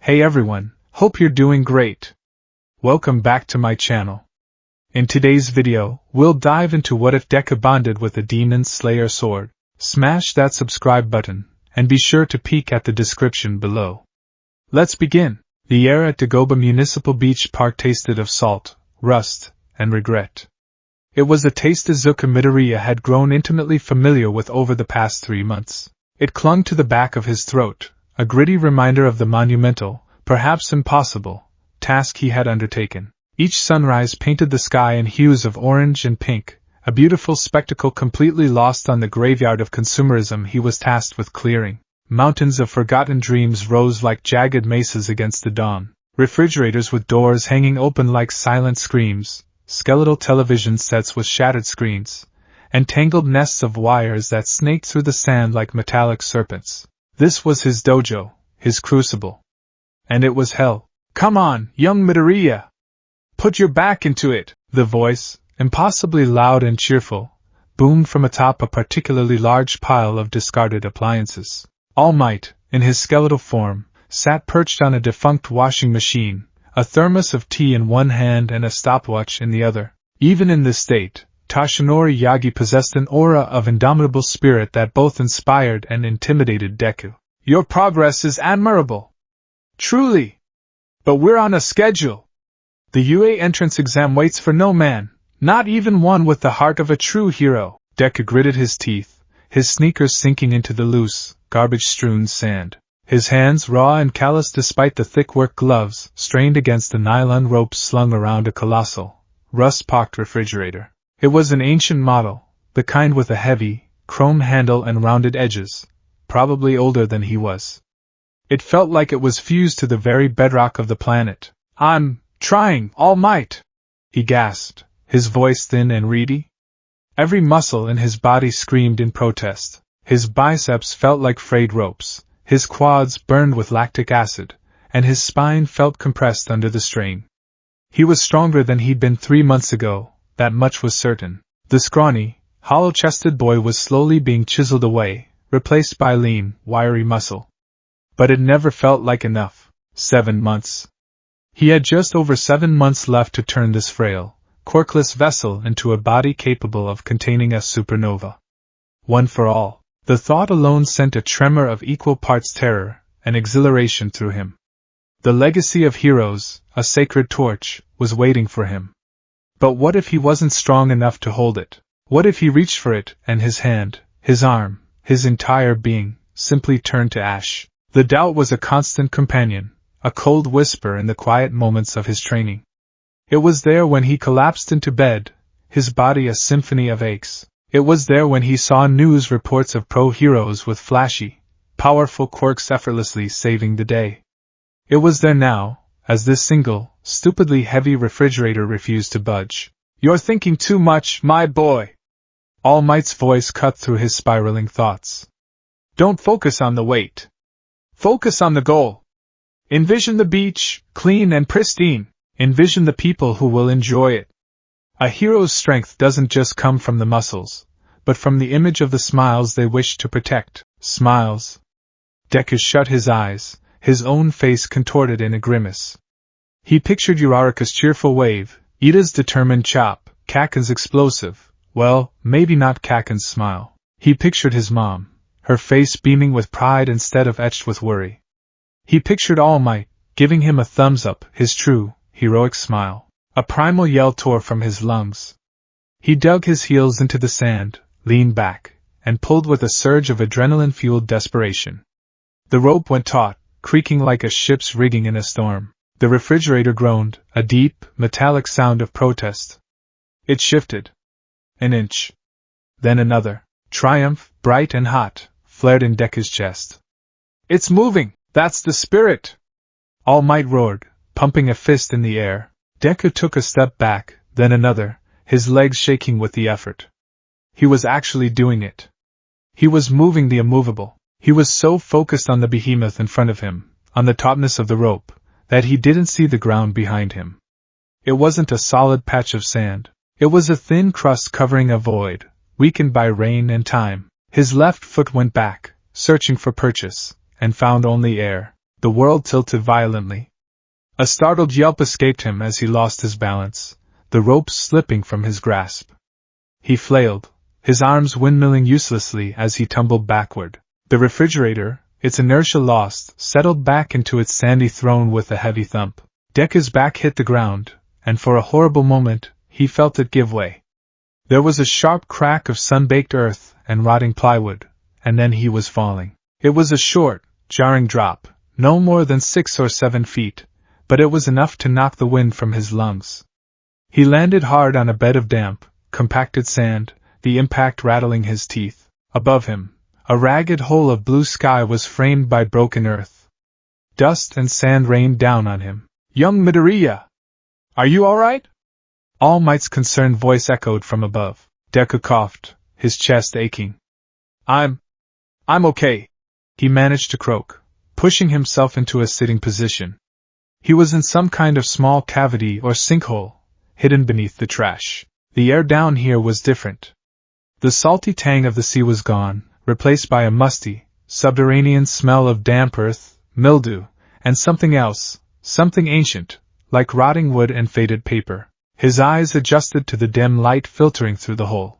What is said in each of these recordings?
Hey everyone, hope you're doing great. Welcome back to my channel. In today's video, we'll dive into what if Deku bonded with a demon slayer sword. Smash that subscribe button, and be sure to peek at the description below. Let's begin. The air at Dagoba Municipal Beach Park tasted of salt, rust, and regret. It was a taste Izuku Midoriya had grown intimately familiar with over the past 3 months. It clung to the back of his throat, a gritty reminder of the monumental, perhaps impossible, task he had undertaken. Each sunrise painted the sky in hues of orange and pink, a beautiful spectacle completely lost on the graveyard of consumerism he was tasked with clearing. Mountains of forgotten dreams rose like jagged mesas against the dawn. Refrigerators with doors hanging open like silent screams, skeletal television sets with shattered screens, and tangled nests of wires that snaked through the sand like metallic serpents. This was his dojo, his crucible. And it was hell. Come on, young Midoriya! Put your back into it! The voice, impossibly loud and cheerful, boomed from atop a particularly large pile of discarded appliances. All Might, in his skeletal form, sat perched on a defunct washing machine, a thermos of tea in one hand and a stopwatch in the other. Even in this state, Toshinori Yagi possessed an aura of indomitable spirit that both inspired and intimidated Deku. Your progress is admirable. Truly. But we're on a schedule. The UA entrance exam waits for no man, not even one with the heart of a true hero. Deku gritted his teeth, his sneakers sinking into the loose, garbage-strewn sand. His hands, raw and calloused despite the thick work gloves, strained against the nylon ropes slung around a colossal, rust-pocked refrigerator. It was an ancient model, the kind with a heavy, chrome handle and rounded edges, probably older than he was. It felt like it was fused to the very bedrock of the planet. I'm trying, All Might! He gasped, his voice thin and reedy. Every muscle in his body screamed in protest. His biceps felt like frayed ropes, his quads burned with lactic acid, and his spine felt compressed under the strain. He was stronger than he'd been 3 months ago. That much was certain. The scrawny, hollow-chested boy was slowly being chiseled away, replaced by lean, wiry muscle. But it never felt like enough. 7 months. He had just over 7 months left to turn this frail, corkless vessel into a body capable of containing a supernova. One for all. The thought alone sent a tremor of equal parts terror and exhilaration through him. The legacy of heroes, a sacred torch, was waiting for him. But what if he wasn't strong enough to hold it? What if he reached for it, and his hand, his arm, his entire being, simply turned to ash? The doubt was a constant companion, a cold whisper in the quiet moments of his training. It was there when he collapsed into bed, his body a symphony of aches. It was there when he saw news reports of pro-heroes with flashy, powerful quirks effortlessly saving the day. It was there now, as this single, stupidly heavy refrigerator refused to budge. You're thinking too much, my boy! All Might's voice cut through his spiraling thoughts. Don't focus on the weight. Focus on the goal. Envision the beach, clean and pristine. Envision the people who will enjoy it. A hero's strength doesn't just come from the muscles, but from the image of the smiles they wish to protect. Smiles. Deku shut his eyes, his own face contorted in a grimace. He pictured Uraraka's cheerful wave, Ida's determined chop, Kaken's explosive, well, maybe not Kaken's smile. He pictured his mom, her face beaming with pride instead of etched with worry. He pictured All Might, giving him a thumbs up, his true, heroic smile. A primal yell tore from his lungs. He dug his heels into the sand, leaned back, and pulled with a surge of adrenaline-fueled desperation. The rope went taut, creaking like a ship's rigging in a storm. The refrigerator groaned, a deep, metallic sound of protest. It shifted. An inch. Then another. Triumph, bright and hot, flared in Deku's chest. It's moving! That's the spirit! All Might roared, pumping a fist in the air. Deku took a step back, then another, his legs shaking with the effort. He was actually doing it. He was moving the immovable. He was so focused on the behemoth in front of him, on the tautness of the rope, that he didn't see the ground behind him. It wasn't a solid patch of sand. It was a thin crust covering a void, weakened by rain and time. His left foot went back, searching for purchase, and found only air. The world tilted violently. A startled yelp escaped him as he lost his balance, the rope slipping from his grasp. He flailed, his arms windmilling uselessly as he tumbled backward. The refrigerator, its inertia lost, settled back into its sandy throne with a heavy thump. Deku's back hit the ground, and for a horrible moment, he felt it give way. There was a sharp crack of sun-baked earth and rotting plywood, and then he was falling. It was a short, jarring drop, no more than 6 or 7 feet, but it was enough to knock the wind from his lungs. He landed hard on a bed of damp, compacted sand, the impact rattling his teeth. Above him, a ragged hole of blue sky was framed by broken earth. Dust and sand rained down on him. "Young Midoriya! Are you all right?" All Might's concerned voice echoed from above. Deku coughed, his chest aching. I'm okay," he managed to croak, pushing himself into a sitting position. He was in some kind of small cavity or sinkhole, hidden beneath the trash. The air down here was different. The salty tang of the sea was gone, replaced by a musty, subterranean smell of damp earth, mildew, and something else, something ancient, like rotting wood and faded paper. His eyes adjusted to the dim light filtering through the hole.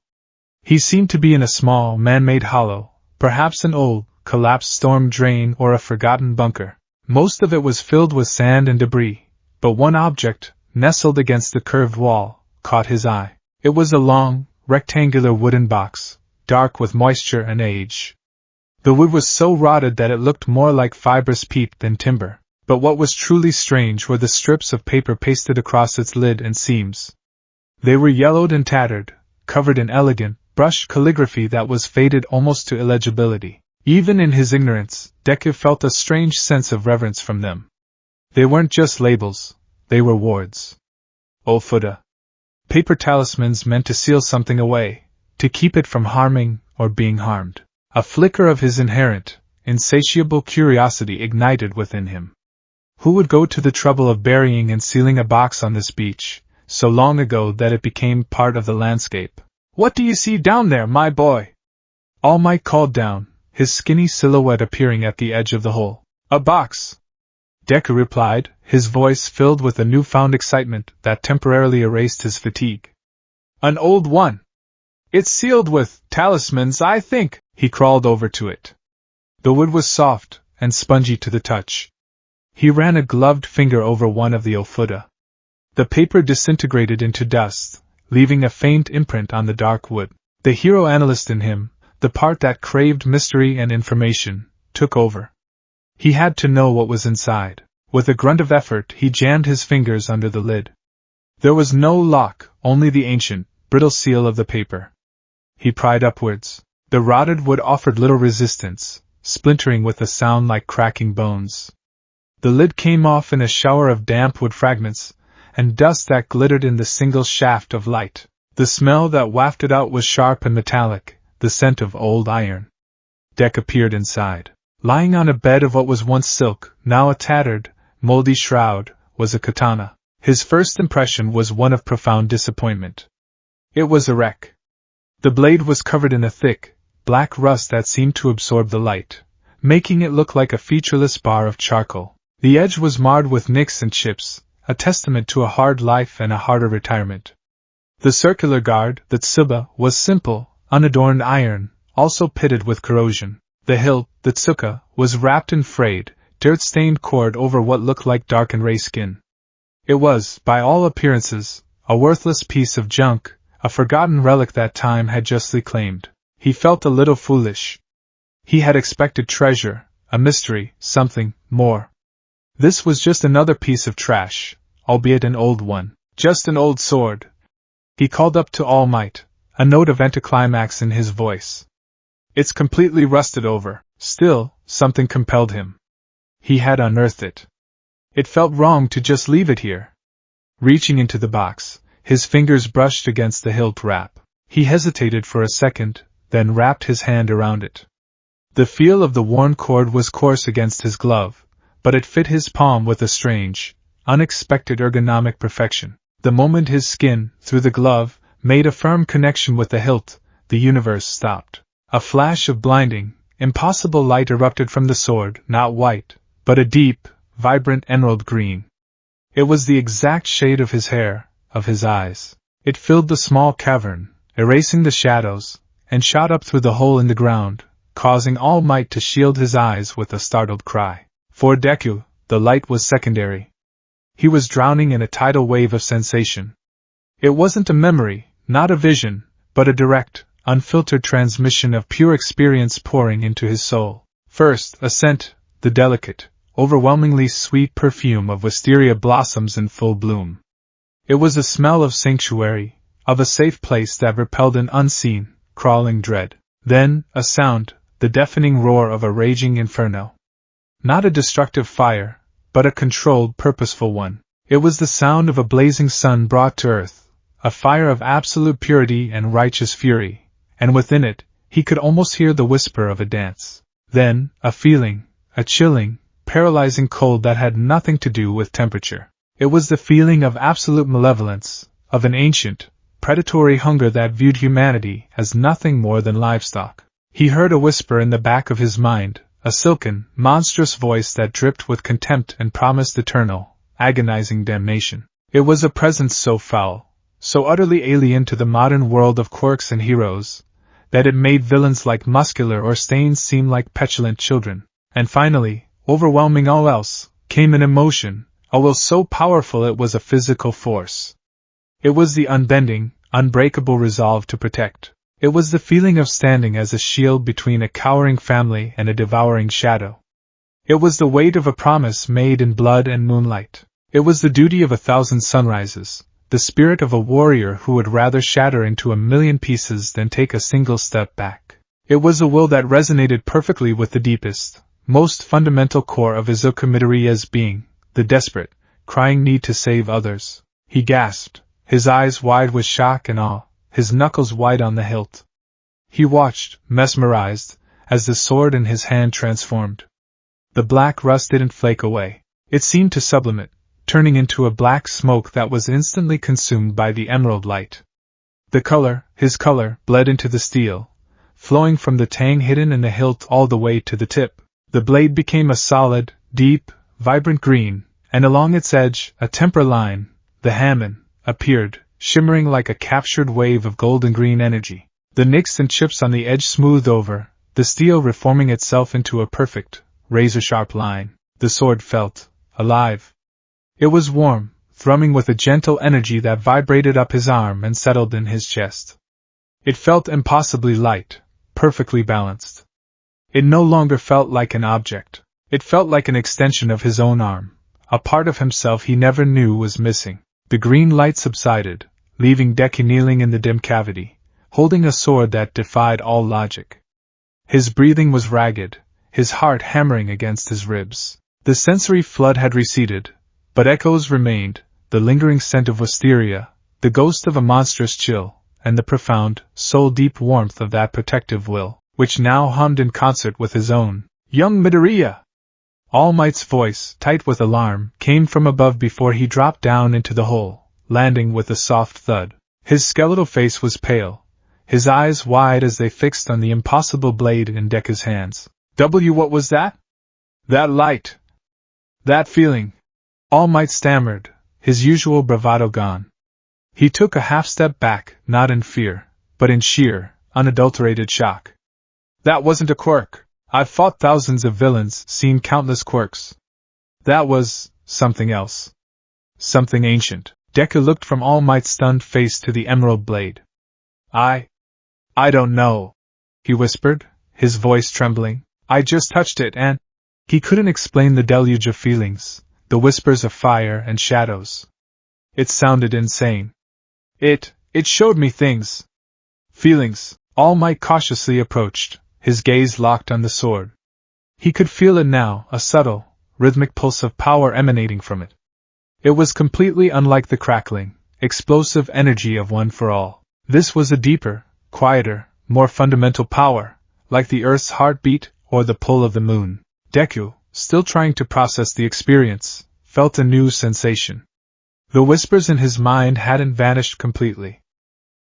He seemed to be in a small, man-made hollow, perhaps an old, collapsed storm drain or a forgotten bunker. Most of it was filled with sand and debris, but one object, nestled against the curved wall, caught his eye. It was a long, rectangular wooden box, dark with moisture and age. The wood was so rotted that it looked more like fibrous peat than timber, but what was truly strange were the strips of paper pasted across its lid and seams. They were yellowed and tattered, covered in elegant, brushed calligraphy that was faded almost to illegibility. Even in his ignorance, Deku felt a strange sense of reverence from them. They weren't just labels, they were wards. Ofuda. Paper talismans meant to seal something away, to keep it from harming or being harmed. A flicker of his inherent, insatiable curiosity ignited within him. Who would go to the trouble of burying and sealing a box on this beach, so long ago that it became part of the landscape? "What do you see down there, my boy?" All Might called down, his skinny silhouette appearing at the edge of the hole. "A box," Deku replied, his voice filled with a newfound excitement that temporarily erased his fatigue. "An old one. It's sealed with talismans, I think." He crawled over to it. The wood was soft and spongy to the touch. He ran a gloved finger over one of the ofuda. The paper disintegrated into dust, leaving a faint imprint on the dark wood. The hero analyst in him, the part that craved mystery and information, took over. He had to know what was inside. With a grunt of effort, he jammed his fingers under the lid. There was no lock, only the ancient, brittle seal of the paper. He pried upwards. The rotted wood offered little resistance, splintering with a sound like cracking bones. The lid came off in a shower of damp wood fragments, and dust that glittered in the single shaft of light. The smell that wafted out was sharp and metallic, the scent of old iron. Deku peered inside. Lying on a bed of what was once silk, now a tattered, moldy shroud, was a katana. His first impression was one of profound disappointment. It was a wreck. The blade was covered in a thick, black rust that seemed to absorb the light, making it look like a featureless bar of charcoal. The edge was marred with nicks and chips, a testament to a hard life and a harder retirement. The circular guard, the tsuba, was simple, unadorned iron, also pitted with corrosion. The hilt, the tsuka, was wrapped in frayed, dirt-stained cord over what looked like darkened ray skin. It was, by all appearances, a worthless piece of junk, a forgotten relic that time had justly claimed. He felt a little foolish. He had expected treasure, a mystery, something more. This was just another piece of trash, albeit an old one. Just an old sword. He called up to All Might, a note of anticlimax in his voice. It's completely rusted over. Still, something compelled him. He had unearthed it. It felt wrong to just leave it here. Reaching into the box, his fingers brushed against the hilt wrap. He hesitated for a second, then wrapped his hand around it. The feel of the worn cord was coarse against his glove, but it fit his palm with a strange, unexpected ergonomic perfection. The moment his skin, through the glove, made a firm connection with the hilt, the universe stopped. A flash of blinding, impossible light erupted from the sword, not white, but a deep, vibrant emerald green. It was the exact shade of his hair, of his eyes. It filled the small cavern, erasing the shadows, and shot up through the hole in the ground, causing All Might to shield his eyes with a startled cry. For Deku, the light was secondary. He was drowning in a tidal wave of sensation. It wasn't a memory, not a vision, but a direct, unfiltered transmission of pure experience pouring into his soul. First, a scent, the delicate, overwhelmingly sweet perfume of wisteria blossoms in full bloom. It was a smell of sanctuary, of a safe place that repelled an unseen, crawling dread. Then, a sound, the deafening roar of a raging inferno. Not a destructive fire, but a controlled, purposeful one. It was the sound of a blazing sun brought to earth, a fire of absolute purity and righteous fury, and within it, he could almost hear the whisper of a dance. Then, a feeling, a chilling, paralyzing cold that had nothing to do with temperature. It was the feeling of absolute malevolence, of an ancient, predatory hunger that viewed humanity as nothing more than livestock. He heard a whisper in the back of his mind, a silken, monstrous voice that dripped with contempt and promised eternal, agonizing damnation. It was a presence so foul, so utterly alien to the modern world of quirks and heroes, that it made villains like Muscular or Stain seem like petulant children. And finally, overwhelming all else, came an emotion, a will so powerful it was a physical force. It was the unbending, unbreakable resolve to protect. It was the feeling of standing as a shield between a cowering family and a devouring shadow. It was the weight of a promise made in blood and moonlight. It was the duty of 1,000 sunrises, the spirit of a warrior who would rather shatter into 1,000,000 pieces than take a single step back. It was a will that resonated perfectly with the deepest, most fundamental core of Izuku Midoriya's being, the desperate, crying need to save others. He gasped, his eyes wide with shock and awe, his knuckles white on the hilt. He watched, mesmerized, as the sword in his hand transformed. The black rust didn't flake away. It seemed to sublimate, turning into a black smoke that was instantly consumed by the emerald light. The color, his color, bled into the steel, flowing from the tang hidden in the hilt all the way to the tip. The blade became a solid, deep, vibrant green, and along its edge, a temper line, the hamon, appeared, shimmering like a captured wave of golden-green energy. The nicks and chips on the edge smoothed over, the steel reforming itself into a perfect, razor-sharp line. The sword felt alive. It was warm, thrumming with a gentle energy that vibrated up his arm and settled in his chest. It felt impossibly light, perfectly balanced. It no longer felt like an object. It felt like an extension of his own arm, a part of himself he never knew was missing. The green light subsided, leaving Deku kneeling in the dim cavity, holding a sword that defied all logic. His breathing was ragged, his heart hammering against his ribs. The sensory flood had receded, but echoes remained, the lingering scent of wisteria, the ghost of a monstrous chill, and the profound, soul-deep warmth of that protective will, which now hummed in concert with his own. "Young Midoriya!" All Might's voice, tight with alarm, came from above before he dropped down into the hole, landing with a soft thud. His skeletal face was pale, his eyes wide as they fixed on the impossible blade in Deku's hands. What was that? That light. That feeling. All Might stammered, his usual bravado gone. He took a half-step back, not in fear, but in sheer, unadulterated shock. That wasn't a quirk. I've fought thousands of villains, seen countless quirks. That was something else. Something ancient. Deku looked from All Might's stunned face to the emerald blade. I don't know, he whispered, his voice trembling. I just touched it and... He couldn't explain the deluge of feelings, the whispers of fire and shadows. It sounded insane. It showed me things. Feelings. All Might cautiously approached, his gaze locked on the sword. He could feel it now, a subtle, rhythmic pulse of power emanating from it. It was completely unlike the crackling, explosive energy of One for All. This was a deeper, quieter, more fundamental power, like the Earth's heartbeat or the pull of the moon. Deku, still trying to process the experience, felt a new sensation. The whispers in his mind hadn't vanished completely.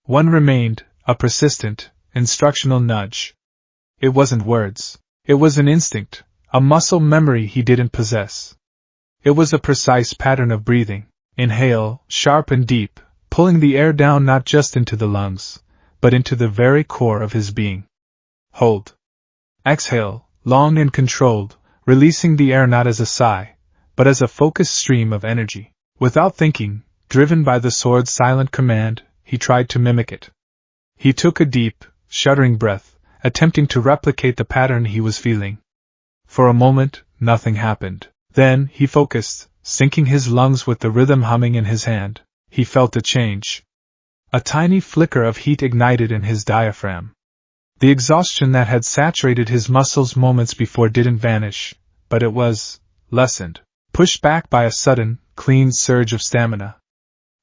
One remained, a persistent, instructional nudge. It wasn't words. It was an instinct, a muscle memory he didn't possess. It was a precise pattern of breathing. Inhale, sharp and deep, pulling the air down not just into the lungs, but into the very core of his being. Hold. Exhale, long and controlled, releasing the air not as a sigh, but as a focused stream of energy. Without thinking, driven by the sword's silent command, he tried to mimic it. He took a deep, shuddering breath, attempting to replicate the pattern he was feeling. For a moment, nothing happened. Then, he focused, syncing his lungs with the rhythm humming in his hand. He felt a change. A tiny flicker of heat ignited in his diaphragm. The exhaustion that had saturated his muscles moments before didn't vanish, but it was lessened, pushed back by a sudden, clean surge of stamina.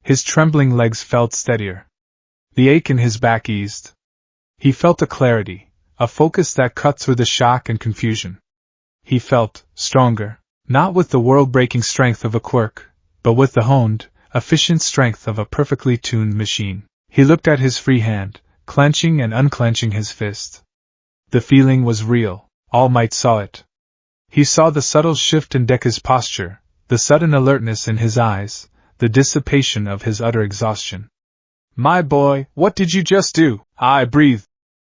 His trembling legs felt steadier. The ache in his back eased. He felt a clarity, a focus that cut through the shock and confusion. He felt stronger, not with the world-breaking strength of a quirk, but with the honed, efficient strength of a perfectly tuned machine. He looked at his free hand, clenching and unclenching his fist. The feeling was real. All Might saw it. He saw the subtle shift in Deku's posture, the sudden alertness in his eyes, the dissipation of his utter exhaustion. "My boy, what did you just do?" "I breathe,"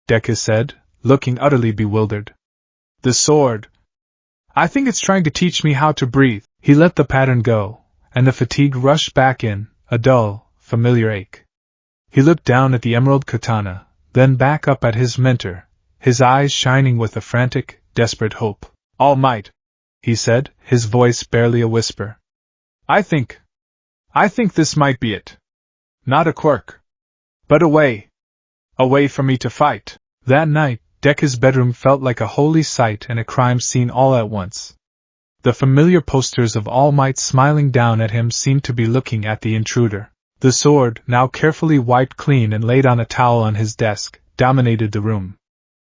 Deku said, looking utterly bewildered. "The sword. I think it's trying to teach me how to breathe." He let the pattern go, and the fatigue rushed back in, a dull, familiar ache. He looked down at the emerald katana, then back up at his mentor, his eyes shining with a frantic, desperate hope. "All Might," he said, his voice barely a whisper. I think this might be it. Not a quirk, but a way for me to fight." That night, Deku's bedroom felt like a holy sight and a crime scene all at once. The familiar posters of All Might smiling down at him seemed to be looking at the intruder. The sword, now carefully wiped clean and laid on a towel on his desk, dominated the room.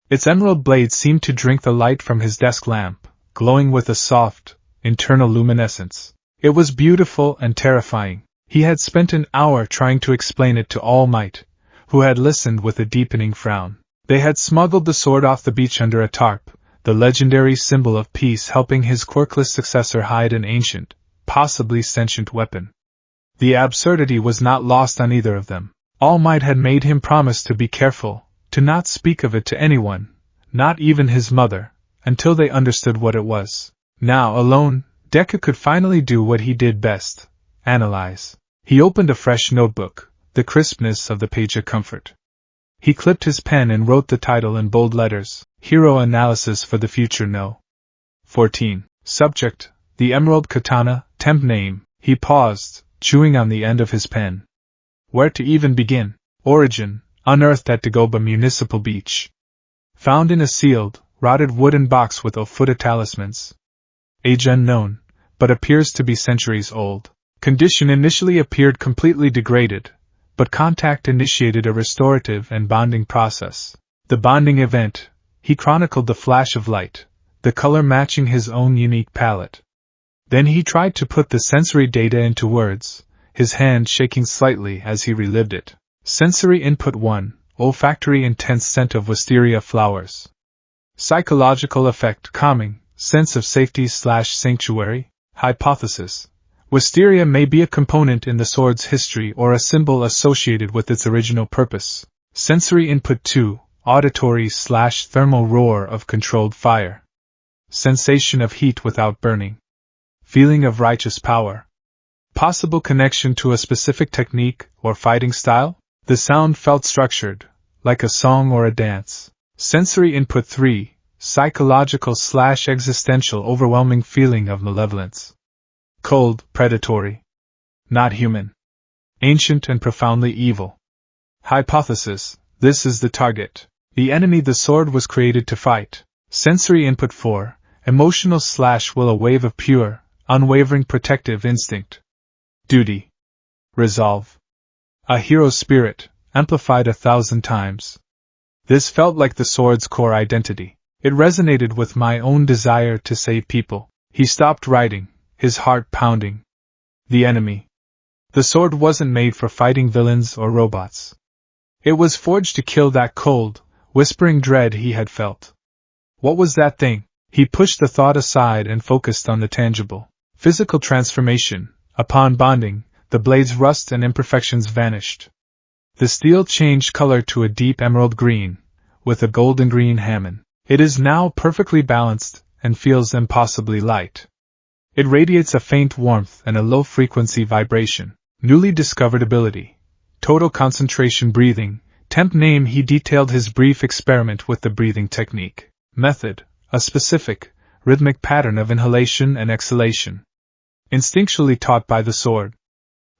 Its emerald blade seemed to drink the light from his desk lamp, glowing with a soft, internal luminescence. It was beautiful and terrifying. He had spent an hour trying to explain it to All Might, who had listened with a deepening frown. They had smuggled the sword off the beach under a tarp, the legendary symbol of peace helping his quirkless successor hide an ancient, possibly sentient weapon. The absurdity was not lost on either of them. All Might had made him promise to be careful, to not speak of it to anyone, not even his mother, until they understood what it was. Now, alone, Deku could finally do what he did best: analyze. He opened a fresh notebook, the crispness of the page a comfort. He clipped his pen and wrote the title in bold letters: Hero Analysis for the Future No. 14. Subject: The Emerald Katana. Temp name. He paused, chewing on the end of his pen. Where to even begin? Origin: unearthed at Dagoba Municipal Beach. Found in a sealed, rotted wooden box with Ofuda talismans. Age unknown, but appears to be centuries old. Condition: initially appeared completely degraded, but contact initiated a restorative and bonding process. The bonding event: he chronicled the flash of light, the color matching his own unique palette. Then he tried to put the sensory data into words, his hand shaking slightly as he relived it. Sensory input 1, olfactory intense scent of wisteria flowers. Psychological effect: calming, sense of safety/sanctuary. Hypothesis: wisteria may be a component in the sword's history or a symbol associated with its original purpose. Sensory input 2, auditory/thermal roar of controlled fire. Sensation of heat without burning. Feeling of righteous power. Possible connection to a specific technique or fighting style? The sound felt structured, like a song or a dance. Sensory input 3, psychological/existential overwhelming feeling of malevolence. Cold, predatory. Not human. Ancient and profoundly evil. Hypothesis: this is the target. The enemy the sword was created to fight. Sensory input 4, emotional/will, a wave of pure, unwavering protective instinct. Duty. Resolve. A hero's spirit, amplified 1,000 times. This felt like the sword's core identity. It resonated with my own desire to save people. He stopped writing, his heart pounding. The enemy. The sword wasn't made for fighting villains or robots. It was forged to kill that cold, whispering dread he had felt. What was that thing? He pushed the thought aside and focused on the tangible. Physical transformation. Upon bonding, the blade's rust and imperfections vanished. The steel changed color to a deep emerald green, with a golden green hamon. It is now perfectly balanced and feels impossibly light. It radiates a faint warmth and a low-frequency vibration. Newly discovered ability. Total concentration breathing. Temp name. He detailed his brief experiment with the breathing technique. Method. A specific, rhythmic pattern of inhalation and exhalation. Instinctually taught by the sword.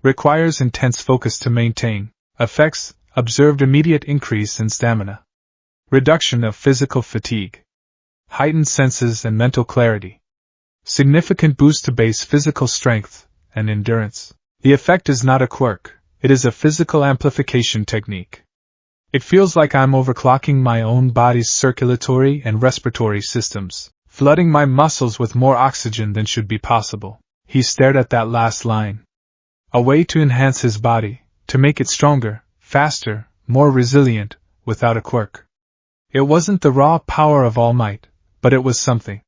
Requires intense focus to maintain. Effects. Observed immediate increase in stamina. Reduction of physical fatigue. Heightened senses and mental clarity. Significant boost to base physical strength and endurance. The effect is not a quirk, it is a physical amplification technique. It feels like I'm overclocking my own body's circulatory and respiratory systems, flooding my muscles with more oxygen than should be possible. He stared at that last line. A way to enhance his body, to make it stronger, faster, more resilient, without a quirk. It wasn't the raw power of all might, but it was something.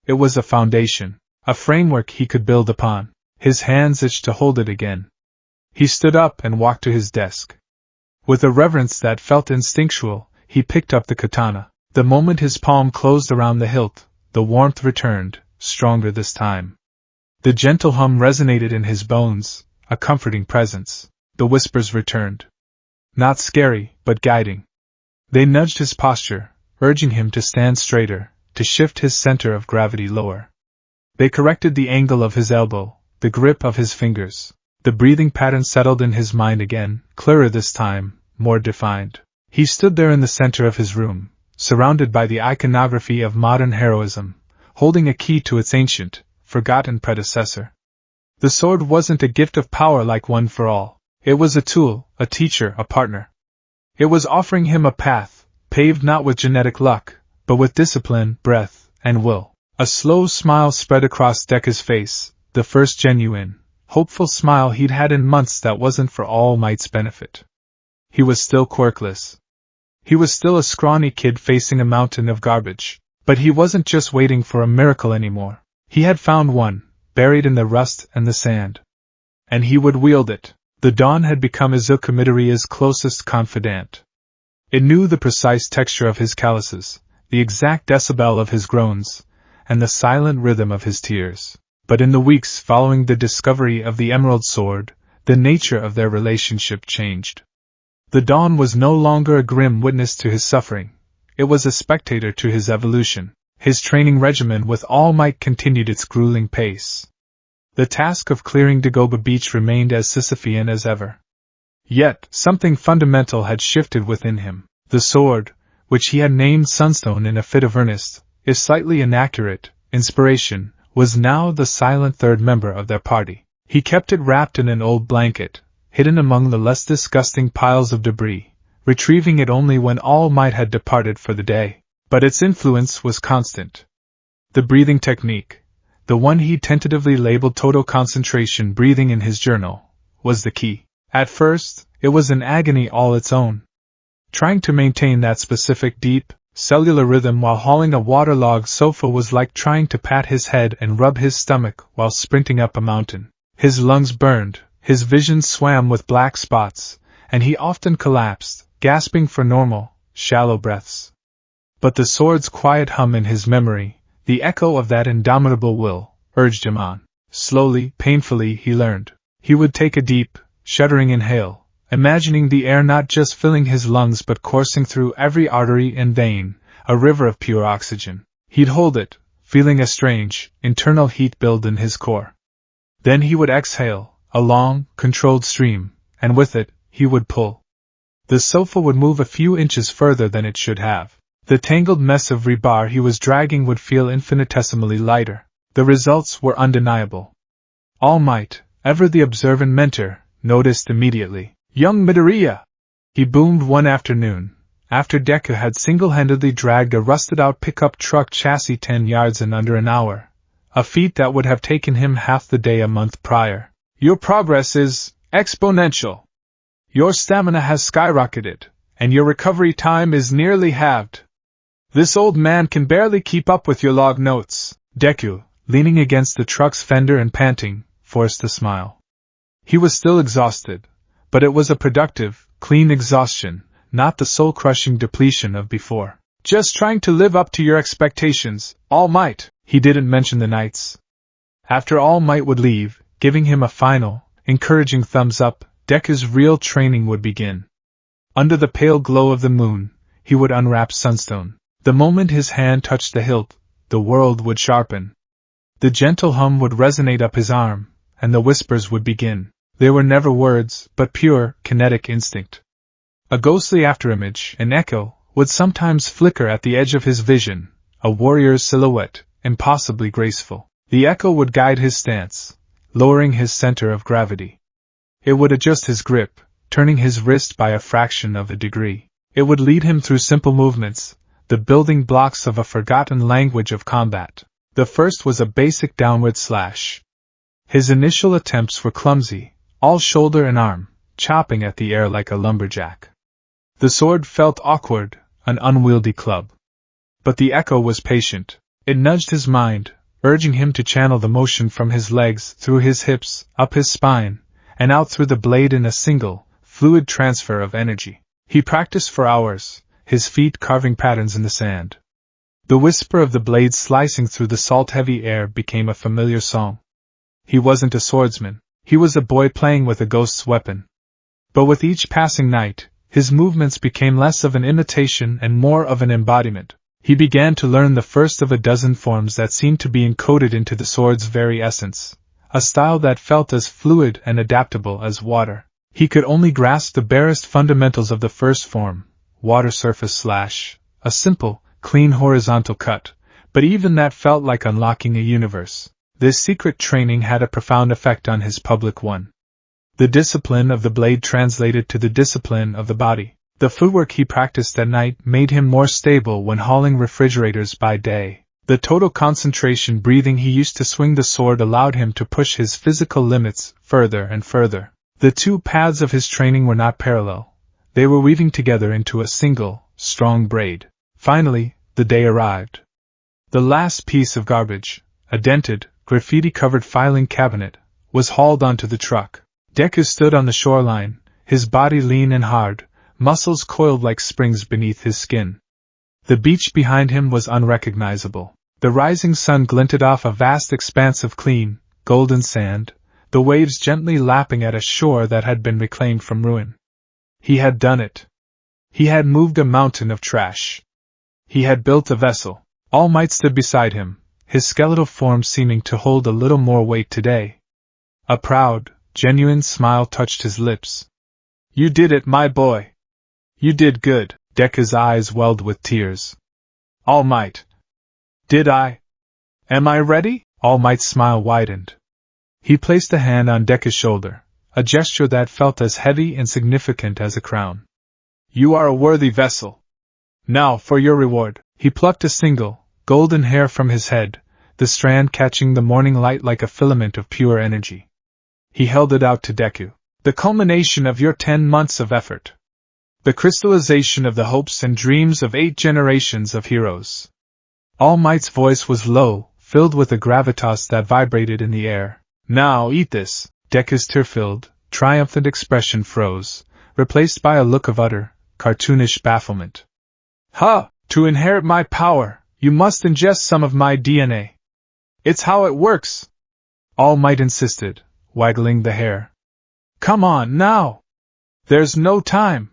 It was a foundation, a framework he could build upon. His hands itched to hold it again. He stood up and walked to his desk. With a reverence that felt instinctual, he picked up the katana. The moment his palm closed around the hilt, the warmth returned, stronger this time. The gentle hum resonated in his bones, a comforting presence. The whispers returned. Not scary, but guiding. They nudged his posture, urging him to stand straighter, to shift his center of gravity lower. They corrected the angle of his elbow, the grip of his fingers. The breathing pattern settled in his mind again, clearer this time, more defined. He stood there in the center of his room, surrounded by the iconography of modern heroism, holding a key to its ancient, forgotten predecessor. The sword wasn't a gift of power like One for All. It was a tool, a teacher, a partner. It was offering him a path, paved not with genetic luck, but with discipline, breath, and will. A slow smile spread across Deku's face, the first genuine, hopeful smile he'd had in months that wasn't for All Might's benefit. He was still quirkless. He was still a scrawny kid facing a mountain of garbage. But he wasn't just waiting for a miracle anymore. He had found one, buried in the rust and the sand. And he would wield it. The dawn had become Izuku Midoriya's closest confidant. It knew the precise texture of his calluses, the exact decibel of his groans, and the silent rhythm of his tears. But in the weeks following the discovery of the Emerald Sword, the nature of their relationship changed. The dawn was no longer a grim witness to his suffering. It was a spectator to his evolution. His training regimen with All Might continued its grueling pace. The task of clearing Dagobah Beach remained as Sisyphean as ever. Yet, something fundamental had shifted within him. The sword, which he had named Sunstone in a fit of earnest, if slightly inaccurate, inspiration, was now the silent third member of their party. He kept it wrapped in an old blanket, hidden among the less disgusting piles of debris, retrieving it only when All Might had departed for the day. But its influence was constant. The breathing technique, the one he tentatively labeled total concentration breathing in his journal, was the key. At first, it was an agony all its own. Trying to maintain that specific deep, cellular rhythm while hauling a waterlogged sofa was like trying to pat his head and rub his stomach while sprinting up a mountain. His lungs burned, his vision swam with black spots, and he often collapsed, gasping for normal, shallow breaths. But the sword's quiet hum in his memory, the echo of that indomitable will, urged him on. Slowly, painfully, he learned. He would take a deep, shuddering inhale, imagining the air not just filling his lungs but coursing through every artery and vein, a river of pure oxygen. He'd hold it, feeling a strange, internal heat build in his core. Then he would exhale, a long, controlled stream, and with it, he would pull. The sofa would move a few inches further than it should have. The tangled mess of rebar he was dragging would feel infinitesimally lighter. The results were undeniable. All Might, ever the observant mentor, noticed immediately. "Young Midoriya!" he boomed one afternoon, after Deku had single-handedly dragged a rusted-out pickup truck chassis 10 yards in under an hour, a feat that would have taken him half the day a month prior. "Your progress is exponential. Your stamina has skyrocketed, and your recovery time is nearly halved." This old man can barely keep up with your log notes. Deku, leaning against the truck's fender and panting, forced a smile. He was still exhausted, but it was a productive, clean exhaustion, not the soul-crushing depletion of before. Just trying to live up to your expectations, All Might. He didn't mention the knights. After All Might would leave, giving him a final, encouraging thumbs up, Deku's real training would begin. Under the pale glow of the moon, he would unwrap Sunstone. The moment his hand touched the hilt, the world would sharpen. The gentle hum would resonate up his arm, and the whispers would begin. They were never words, but pure, kinetic instinct. A ghostly afterimage, an echo, would sometimes flicker at the edge of his vision, a warrior's silhouette, impossibly graceful. The echo would guide his stance, lowering his center of gravity. It would adjust his grip, turning his wrist by a fraction of a degree. It would lead him through simple movements, the building blocks of a forgotten language of combat. The first was a basic downward slash. His initial attempts were clumsy, all shoulder and arm, chopping at the air like a lumberjack. The sword felt awkward, an unwieldy club. But the echo was patient. It nudged his mind, urging him to channel the motion from his legs through his hips, up his spine, and out through the blade in a single, fluid transfer of energy. He practiced for hours, his feet carving patterns in the sand. The whisper of the blade slicing through the salt-heavy air became a familiar song. He wasn't a swordsman, he was a boy playing with a ghost's weapon. But with each passing night, his movements became less of an imitation and more of an embodiment. He began to learn the first of a dozen forms that seemed to be encoded into the sword's very essence, a style that felt as fluid and adaptable as water. He could only grasp the barest fundamentals of the first form, water surface slash, a simple, clean horizontal cut, but even that felt like unlocking a universe. This secret training had a profound effect on his public one. The discipline of the blade translated to the discipline of the body. The footwork he practiced at night made him more stable when hauling refrigerators by day. The total concentration breathing he used to swing the sword allowed him to push his physical limits further and further. The two paths of his training were not parallel. They were weaving together into a single, strong braid. Finally, the day arrived. The last piece of garbage, a dented, graffiti-covered filing cabinet, was hauled onto the truck. Deku stood on the shoreline, his body lean and hard, muscles coiled like springs beneath his skin. The beach behind him was unrecognizable. The rising sun glinted off a vast expanse of clean, golden sand, the waves gently lapping at a shore that had been reclaimed from ruin. He had done it. He had moved a mountain of trash. He had built a vessel. All Might stood beside him, his skeletal form seeming to hold a little more weight today. A proud, genuine smile touched his lips. "You did it, my boy. You did good." Deku's eyes welled with tears. "All Might. Did I? Am I ready?" All Might's smile widened. He placed a hand on Deku's shoulder, a gesture that felt as heavy and significant as a crown. "You are a worthy vessel. Now for your reward." He plucked a single, golden hair from his head, the strand catching the morning light like a filament of pure energy. He held it out to Deku. "The culmination of your 10 months of effort. The crystallization of the hopes and dreams of 8 generations of heroes." All Might's voice was low, filled with a gravitas that vibrated in the air. "Now eat this." Deku's tear-filled, triumphant expression froze, replaced by a look of utter, cartoonish bafflement. "Ha! To inherit my power, you must ingest some of my DNA. It's how it works." All Might insisted, waggling the hair. "Come on, now! There's no time.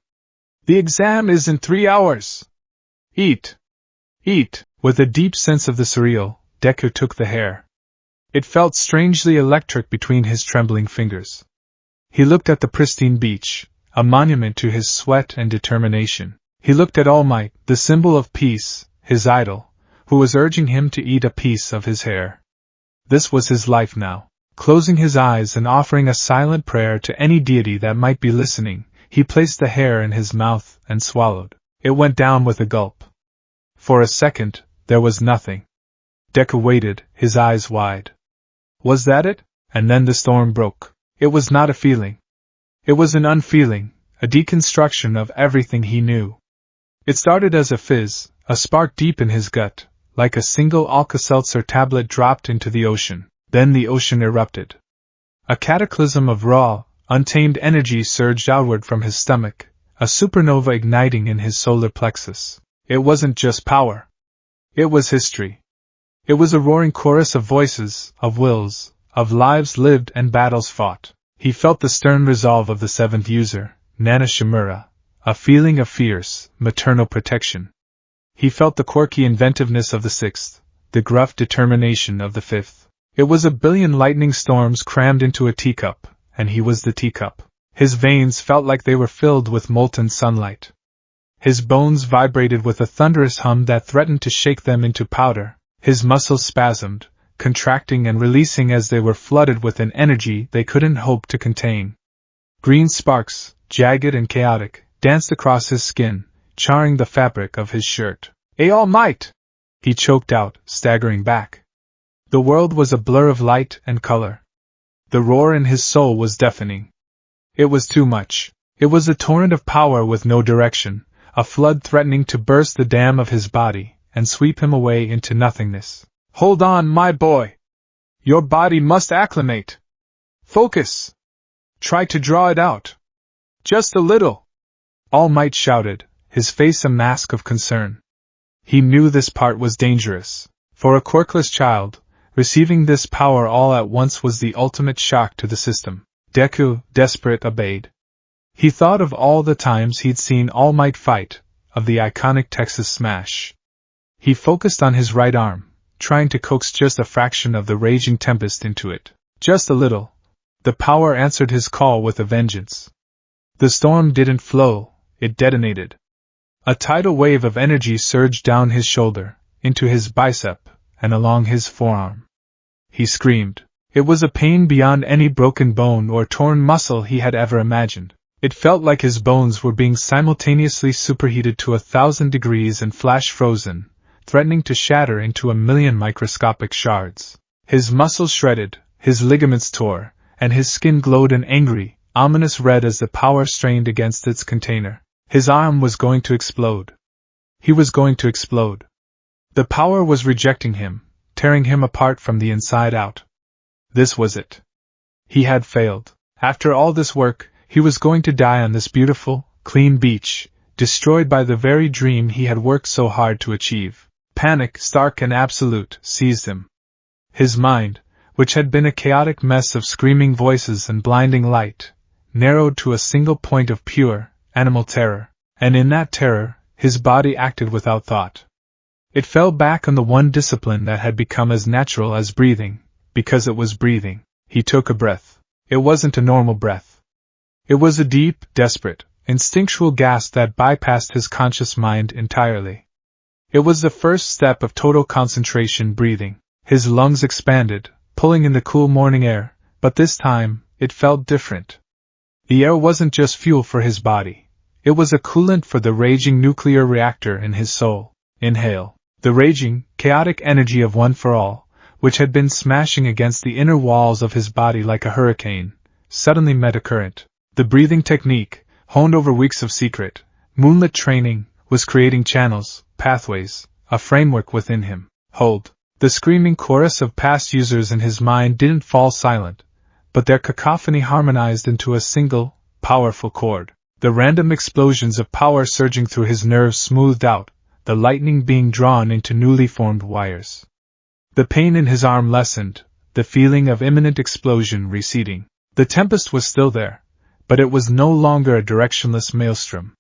The exam is in 3 hours. Eat! Eat!" With a deep sense of the surreal, Deku took the hair. It felt strangely electric between his trembling fingers. He looked at the pristine beach, a monument to his sweat and determination. He looked at All Might, the symbol of peace, his idol, who was urging him to eat a piece of his hair. This was his life now. Closing his eyes and offering a silent prayer to any deity that might be listening, he placed the hair in his mouth and swallowed. It went down with a gulp. For a second, there was nothing. Deku waited, his eyes wide. Was that it? And then the storm broke. It was not a feeling. It was an unfeeling, a deconstruction of everything he knew. It started as a fizz, a spark deep in his gut, like a single Alka-Seltzer tablet dropped into the ocean. Then the ocean erupted. A cataclysm of raw, untamed energy surged outward from his stomach, a supernova igniting in his solar plexus. It wasn't just power. It was history. It was a roaring chorus of voices, of wills, of lives lived and battles fought. He felt the stern resolve of the seventh user, Nana Shimura, a feeling of fierce, maternal protection. He felt the quirky inventiveness of the sixth, the gruff determination of the fifth. It was a billion lightning storms crammed into a teacup, and he was the teacup. His veins felt like they were filled with molten sunlight. His bones vibrated with a thunderous hum that threatened to shake them into powder. His muscles spasmed, contracting and releasing as they were flooded with an energy they couldn't hope to contain. Green sparks, jagged and chaotic, danced across his skin, charring the fabric of his shirt. All Might! He choked out, staggering back. The world was a blur of light and color. The roar in his soul was deafening. It was too much. It was a torrent of power with no direction, a flood threatening to burst the dam of his body and sweep him away into nothingness. Hold on, my boy! Your body must acclimate. Focus! Try to draw it out. Just a little! All Might shouted, his face a mask of concern. He knew this part was dangerous. For a quirkless child, receiving this power all at once was the ultimate shock to the system. Deku, desperate, obeyed. He thought of all the times he'd seen All Might fight, of the iconic Texas Smash. He focused on his right arm, trying to coax just a fraction of the raging tempest into it. Just a little. The power answered his call with a vengeance. The storm didn't flow, it detonated. A tidal wave of energy surged down his shoulder, into his bicep, and along his forearm. He screamed. It was a pain beyond any broken bone or torn muscle he had ever imagined. It felt like his bones were being simultaneously superheated to 1,000 degrees and flash-frozen, threatening to shatter into 1,000,000 microscopic shards. His muscles shredded, his ligaments tore, and his skin glowed an angry, ominous red as the power strained against its container. His arm was going to explode. He was going to explode. The power was rejecting him, tearing him apart from the inside out. This was it. He had failed. After all this work, he was going to die on this beautiful, clean beach, destroyed by the very dream he had worked so hard to achieve. Panic, stark and absolute, seized him. His mind, which had been a chaotic mess of screaming voices and blinding light, narrowed to a single point of pure, animal terror, and in that terror, his body acted without thought. It fell back on the one discipline that had become as natural as breathing, because it was breathing. He took a breath. It wasn't a normal breath. It was a deep, desperate, instinctual gasp that bypassed his conscious mind entirely. It was the first step of total concentration breathing. His lungs expanded, pulling in the cool morning air, but this time, it felt different. The air wasn't just fuel for his body. It was a coolant for the raging nuclear reactor in his soul. Inhale. The raging, chaotic energy of One for All, which had been smashing against the inner walls of his body like a hurricane, suddenly met a current. The breathing technique, honed over weeks of secret, moonlit training, was creating channels, pathways, a framework within him. Hold. The screaming chorus of past users in his mind didn't fall silent, but their cacophony harmonized into a single, powerful chord. The random explosions of power surging through his nerves smoothed out, the lightning being drawn into newly formed wires. The pain in his arm lessened, the feeling of imminent explosion receding. The tempest was still there, but it was no longer a directionless maelstrom.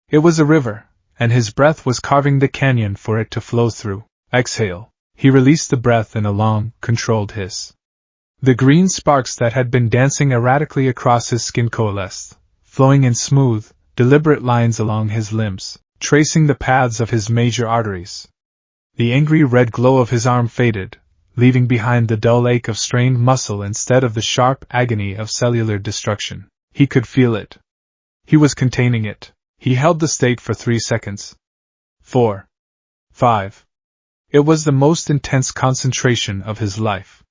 It was a river, and his breath was carving the canyon for it to flow through. Exhale. He released the breath in a long, controlled hiss. The green sparks that had been dancing erratically across his skin coalesced, flowing in smooth, deliberate lines along his limbs, tracing the paths of his major arteries. The angry red glow of his arm faded, leaving behind the dull ache of strained muscle instead of the sharp agony of cellular destruction. He could feel it. He was containing it. He held the state for 3 seconds. 4. 5. It was the most intense concentration of his life.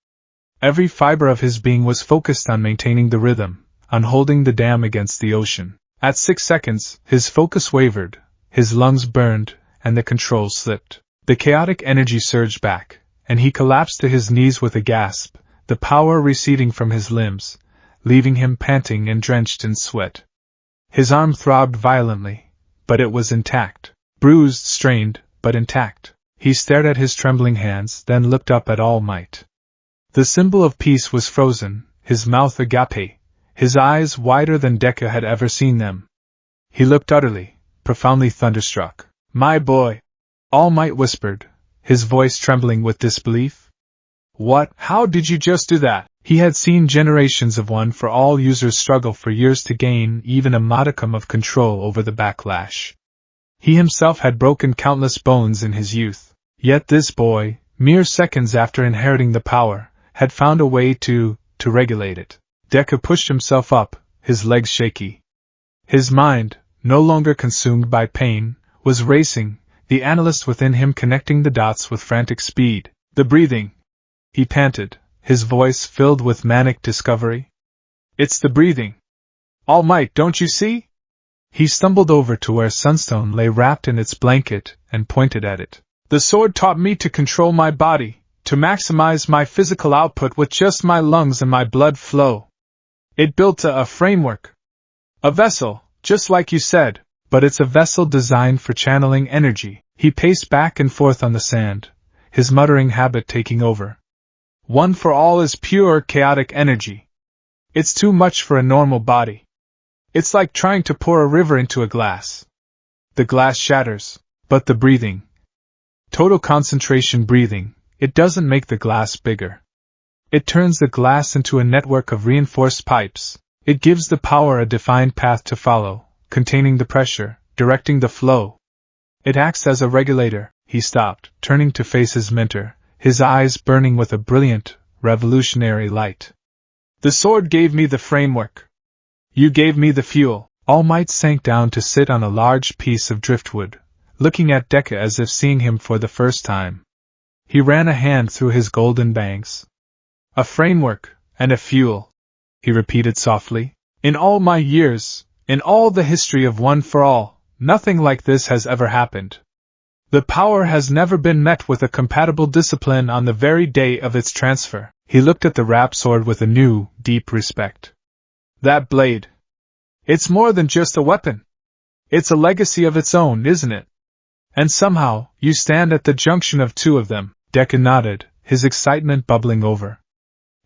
Every fiber of his being was focused on maintaining the rhythm, on holding the dam against the ocean. At 6 seconds, his focus wavered, his lungs burned, and the controls slipped. The chaotic energy surged back, and he collapsed to his knees with a gasp, the power receding from his limbs, leaving him panting and drenched in sweat. His arm throbbed violently, but it was intact. Bruised, strained, but intact. He stared at his trembling hands, then looked up at All Might. The symbol of peace was frozen, his mouth agape, his eyes wider than Deku had ever seen them. He looked utterly, profoundly thunderstruck. "My boy!" All Might whispered, his voice trembling with disbelief. "What? How did you just do that?" He had seen generations of One for All users struggle for years to gain even a modicum of control over the backlash. He himself had broken countless bones in his youth, yet this boy, mere seconds after inheriting the power, had found a way to regulate it. Deku pushed himself up, his legs shaky. His mind, no longer consumed by pain, was racing, the analyst within him connecting the dots with frantic speed. "The breathing," he panted, his voice filled with manic discovery. "It's the breathing. All Might, don't you see?" He stumbled over to where Sunstone lay wrapped in its blanket and pointed at it. "The sword taught me to control my body, to maximize my physical output with just my lungs and my blood flow. It built a framework. A vessel, just like you said, but it's a vessel designed for channeling energy." He paced back and forth on the sand, his muttering habit taking over. "One for All is pure chaotic energy. It's too much for a normal body. It's like trying to pour a river into a glass. The glass shatters, but the breathing, total concentration breathing, it doesn't make the glass bigger. It turns the glass into a network of reinforced pipes. It gives the power a defined path to follow, containing the pressure, directing the flow. It acts as a regulator." He stopped, turning to face his mentor, his eyes burning with a brilliant, revolutionary light. "The sword gave me the framework. You gave me the fuel." All Might sank down to sit on a large piece of driftwood, looking at Deku as if seeing him for the first time. He ran a hand through his golden bangs. "A framework, and a fuel," he repeated softly. "In all my years, in all the history of One for All, nothing like this has ever happened. The power has never been met with a compatible discipline on the very day of its transfer." He looked at the wrapped sword with a new, deep respect. "That blade. It's more than just a weapon. It's a legacy of its own, isn't it? And somehow, you stand at the junction of two of them." Deku nodded, his excitement bubbling over.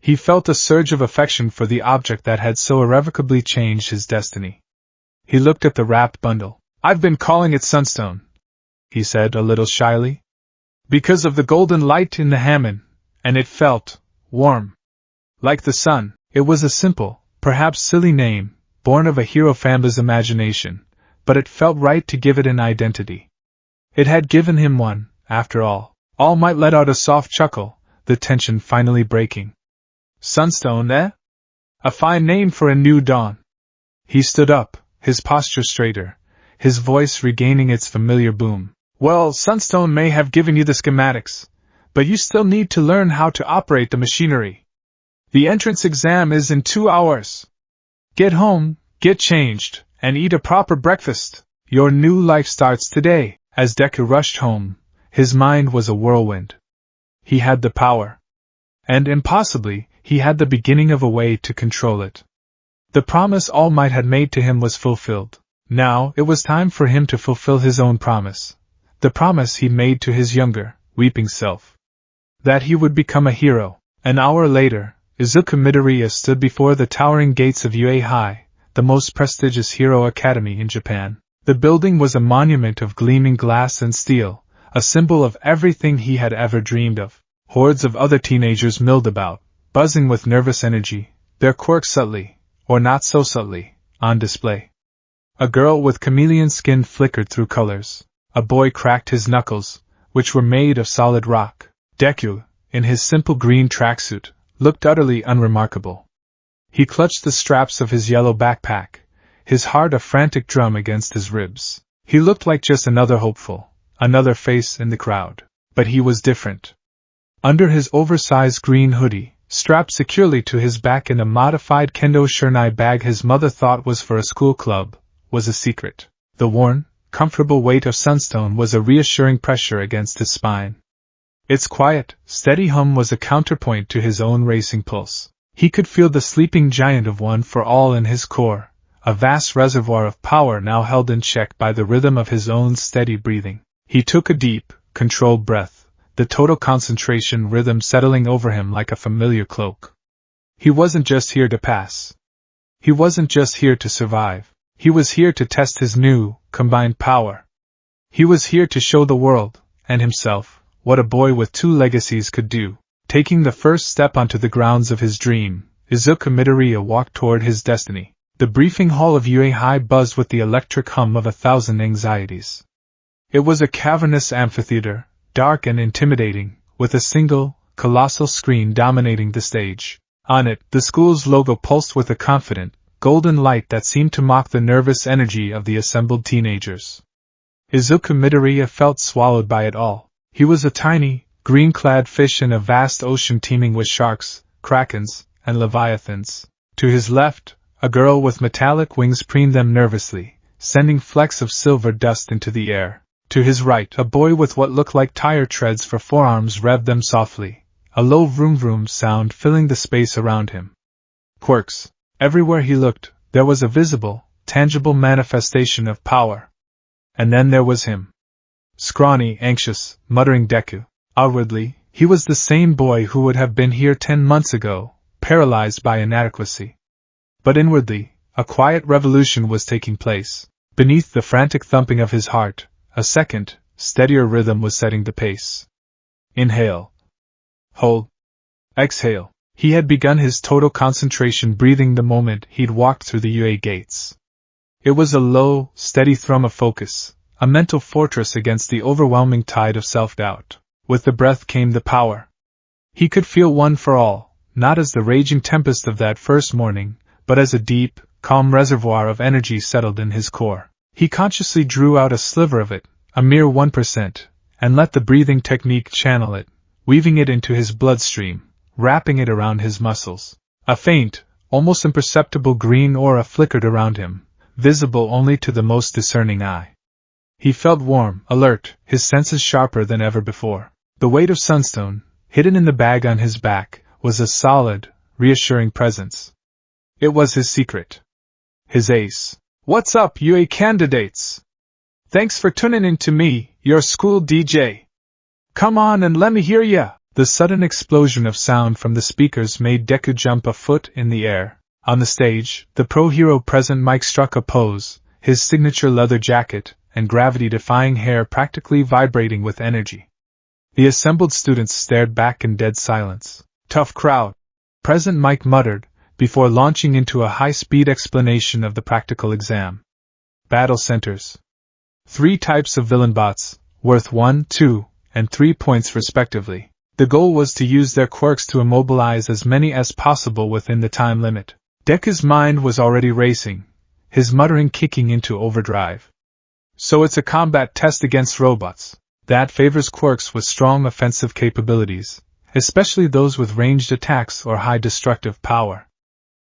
He felt a surge of affection for the object that had so irrevocably changed his destiny. He looked at the wrapped bundle. "I've been calling it Sunstone," he said a little shyly, "because of the golden light in the Hammon, and it felt warm. Like the sun." It was a simple, perhaps silly name, born of a hero family's imagination, but it felt right to give it an identity. It had given him one, after all. All Might let out a soft chuckle, the tension finally breaking. "Sunstone, eh? A fine name for a new dawn." He stood up, his posture straighter, his voice regaining its familiar boom. "Well, Sunstone may have given you the schematics, but you still need to learn how to operate the machinery. The entrance exam is in 2 hours. Get home, get changed, and eat a proper breakfast. Your new life starts today." As Deku rushed home, his mind was a whirlwind. He had the power. And impossibly, he had the beginning of a way to control it. The promise All Might had made to him was fulfilled. Now, it was time for him to fulfill his own promise. The promise he made to his younger, weeping self. That he would become a hero. An hour later, Izuku Midoriya stood before the towering gates of UA High, the most prestigious hero academy in Japan. The building was a monument of gleaming glass and steel, a symbol of everything he had ever dreamed of. Hordes of other teenagers milled about, buzzing with nervous energy, their quirks subtly, or not so subtly, on display. A girl with chameleon skin flickered through colors. A boy cracked his knuckles, which were made of solid rock. Deku, in his simple green tracksuit, looked utterly unremarkable. He clutched the straps of his yellow backpack, his heart a frantic drum against his ribs. He looked like just another hopeful, another face in the crowd. But he was different. Under his oversized green hoodie, strapped securely to his back in a modified kendo shurnai bag his mother thought was for a school club, was a secret. The worn, comfortable weight of sunstone was a reassuring pressure against his spine. Its quiet, steady hum was a counterpoint to his own racing pulse. He could feel the sleeping giant of one for all in his core, a vast reservoir of power now held in check by the rhythm of his own steady breathing. He took a deep, controlled breath, the total concentration rhythm settling over him like a familiar cloak. He wasn't just here to pass. He wasn't just here to survive. He was here to test his new, combined power. He was here to show the world, and himself, what a boy with two legacies could do. Taking the first step onto the grounds of his dream, Izuku Midoriya walked toward his destiny. The briefing hall of UA High buzzed with the electric hum of 1,000 anxieties. It was a cavernous amphitheater, dark and intimidating, with a single, colossal screen dominating the stage. On it, the school's logo pulsed with a confident, golden light that seemed to mock the nervous energy of the assembled teenagers. Izuku Midoriya felt swallowed by it all. He was a tiny, green-clad fish in a vast ocean teeming with sharks, krakens, and leviathans. To his left, a girl with metallic wings preened them nervously, sending flecks of silver dust into the air. To his right, a boy with what looked like tire treads for forearms revved them softly, a low vroom-vroom sound filling the space around him. Quirks. Everywhere he looked, there was a visible, tangible manifestation of power. And then there was him. Scrawny, anxious, muttering Deku. Outwardly, he was the same boy who would have been here 10 months ago, paralyzed by inadequacy. But inwardly, a quiet revolution was taking place. Beneath the frantic thumping of his heart, a second, steadier rhythm was setting the pace. Inhale. Hold. Exhale. He had begun his total concentration breathing the moment he'd walked through the UA gates. It was a low, steady thrum of focus, a mental fortress against the overwhelming tide of self-doubt. With the breath came the power. He could feel one for all, not as the raging tempest of that first morning, but as a deep, calm reservoir of energy settled in his core. He consciously drew out a sliver of it, a mere 1%, and let the breathing technique channel it, weaving it into his bloodstream, wrapping it around his muscles. A faint, almost imperceptible green aura flickered around him, visible only to the most discerning eye. He felt warm, alert, his senses sharper than ever before. The weight of sunstone, hidden in the bag on his back, was a solid, reassuring presence. It was his secret. His ace. What's up, UA candidates? Thanks for tuning in to me, your school DJ. Come on and let me hear ya! The sudden explosion of sound from the speakers made Deku jump a foot in the air. On the stage, the pro-hero present Mike struck a pose, his signature leather jacket and gravity-defying hair practically vibrating with energy. The assembled students stared back in dead silence. Tough crowd, Present Mike muttered, before launching into a high-speed explanation of the practical exam. Battle centers. 3 types of villain bots, worth 1, 2, and 3 points respectively. The goal was to use their quirks to immobilize as many as possible within the time limit. Deku's mind was already racing, his muttering kicking into overdrive. So it's a combat test against robots. That favors quirks with strong offensive capabilities, especially those with ranged attacks or high destructive power.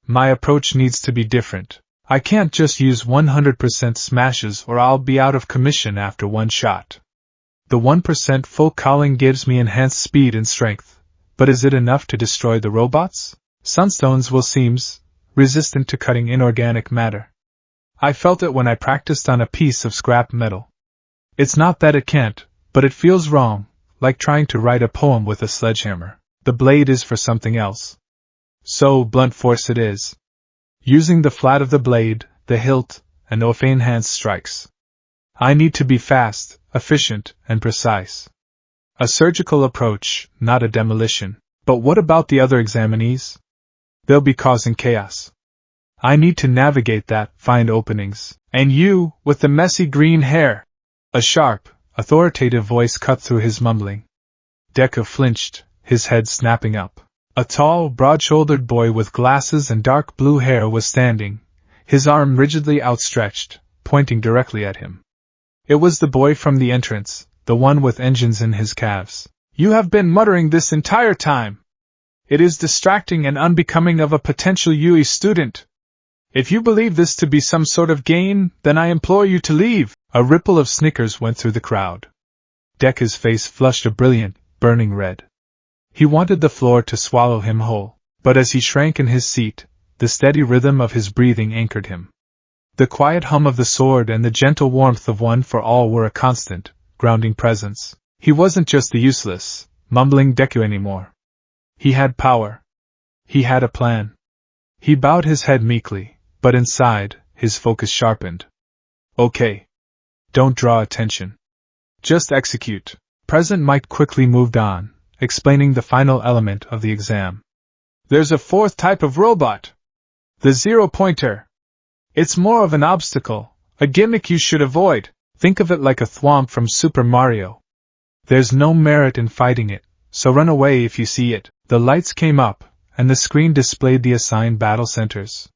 My approach needs to be different. I can't just use 100% smashes or I'll be out of commission after one shot. The 1% full calling gives me enhanced speed and strength, but is it enough to destroy the robots? Sunstones will seem resistant to cutting inorganic matter. I felt it when I practiced on a piece of scrap metal. It's not that it can't, but it feels wrong, like trying to write a poem with a sledgehammer. The blade is for something else. So blunt force it is. Using the flat of the blade, the hilt, and enhanced strikes. I need to be fast, efficient, and precise. A surgical approach, not a demolition. But what about the other examinees? They'll be causing chaos. I need to navigate that, find openings. And you, with the messy green hair! A sharp, authoritative voice cut through his mumbling. Deku flinched, his head snapping up. A tall, broad-shouldered boy with glasses and dark blue hair was standing, his arm rigidly outstretched, pointing directly at him. It was the boy from the entrance, the one with engines in his calves. You have been muttering this entire time. It is distracting and unbecoming of a potential UE student. If you believe this to be some sort of game, then I implore you to leave. A ripple of snickers went through the crowd. Deku's face flushed a brilliant, burning red. He wanted the floor to swallow him whole, but as he shrank in his seat, the steady rhythm of his breathing anchored him. The quiet hum of the sword and the gentle warmth of one for all were a constant, grounding presence. He wasn't just the useless, mumbling Deku anymore. He had power. He had a plan. He bowed his head meekly, but inside, his focus sharpened. Okay. Don't draw attention. Just execute. President Mike quickly moved on, explaining the final element of the exam. There's a fourth type of robot. The zero-pointer. It's more of an obstacle, a gimmick you should avoid. Think of it like a thwomp from Super Mario. There's no merit in fighting it, so run away if you see it. The lights came up, and the screen displayed the assigned battle centers.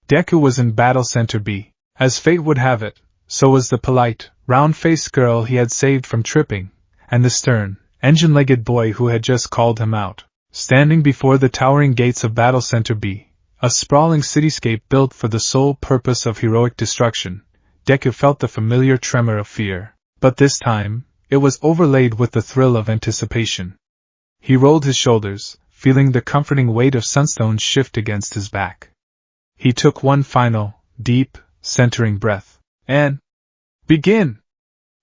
Deku was in Battle Center B. As fate would have it, so was the polite, round-faced girl he had saved from tripping, and the stern, engine-legged boy who had just called him out. Standing before the towering gates of Battle Center B, a sprawling cityscape built for the sole purpose of heroic destruction, Deku felt the familiar tremor of fear, but this time, it was overlaid with the thrill of anticipation. He rolled his shoulders, feeling the comforting weight of sunstone shift against his back. He took one final, deep, centering breath. And begin!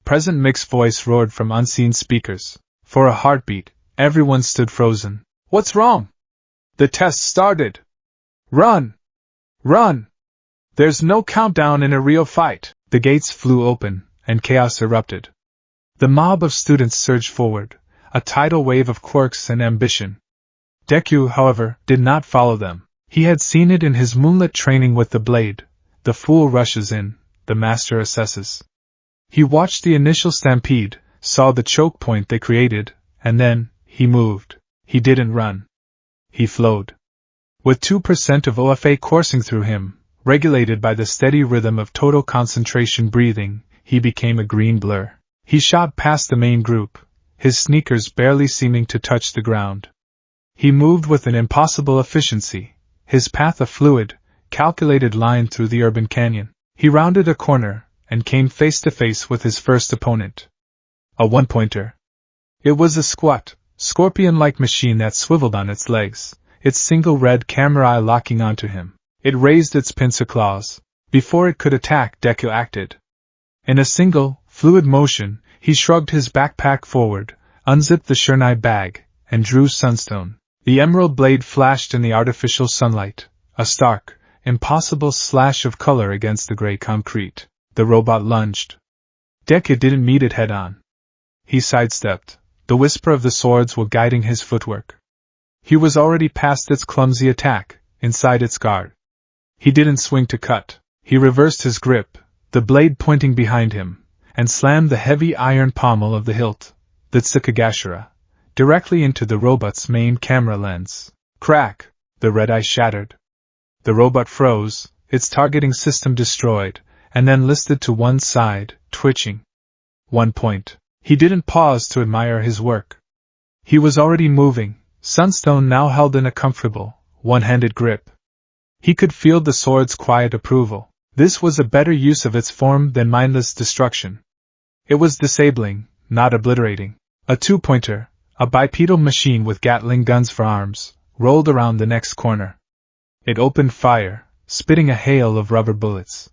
President Mick's voice roared from unseen speakers. For a heartbeat, everyone stood frozen. What's wrong? The test started! Run! Run! There's no countdown in a real fight. The gates flew open, and chaos erupted. The mob of students surged forward, a tidal wave of quirks and ambition. Deku, however, did not follow them. He had seen it in his moonlit training with the blade. The fool rushes in, the master assesses. He watched the initial stampede, saw the choke point they created, and then, he moved. He didn't run. He flowed. With 2% of OFA coursing through him, regulated by the steady rhythm of total concentration breathing, he became a green blur. He shot past the main group, his sneakers barely seeming to touch the ground. He moved with an impossible efficiency, his path a fluid, calculated line through the urban canyon. He rounded a corner, and came face to face with his first opponent. A one-pointer. It was a squat, scorpion-like machine that swiveled on its legs, its single red camera eye locking onto him. It raised its pincer claws. Before it could attack, Deku acted. In a single, fluid motion, he shrugged his backpack forward, unzipped the shurnai bag, and drew sunstone. The emerald blade flashed in the artificial sunlight, a stark, impossible slash of color against the gray concrete. The robot lunged. Deku didn't meet it head-on. He sidestepped, the whisper of the swords were guiding his footwork. He was already past its clumsy attack, inside its guard. He didn't swing to cut. He reversed his grip, the blade pointing behind him, and slammed the heavy iron pommel of the hilt, the Tsukagashira, directly into the robot's main camera lens. Crack! The red eye shattered. The robot froze, its targeting system destroyed, and then listed to one side, twitching. 1 point. He didn't pause to admire his work. He was already moving, sunstone now held in a comfortable, one-handed grip. He could feel the sword's quiet approval. This was a better use of its form than mindless destruction. It was disabling, not obliterating. A two-pointer, a bipedal machine with Gatling guns for arms, rolled around the next corner. It opened fire, spitting a hail of rubber bullets.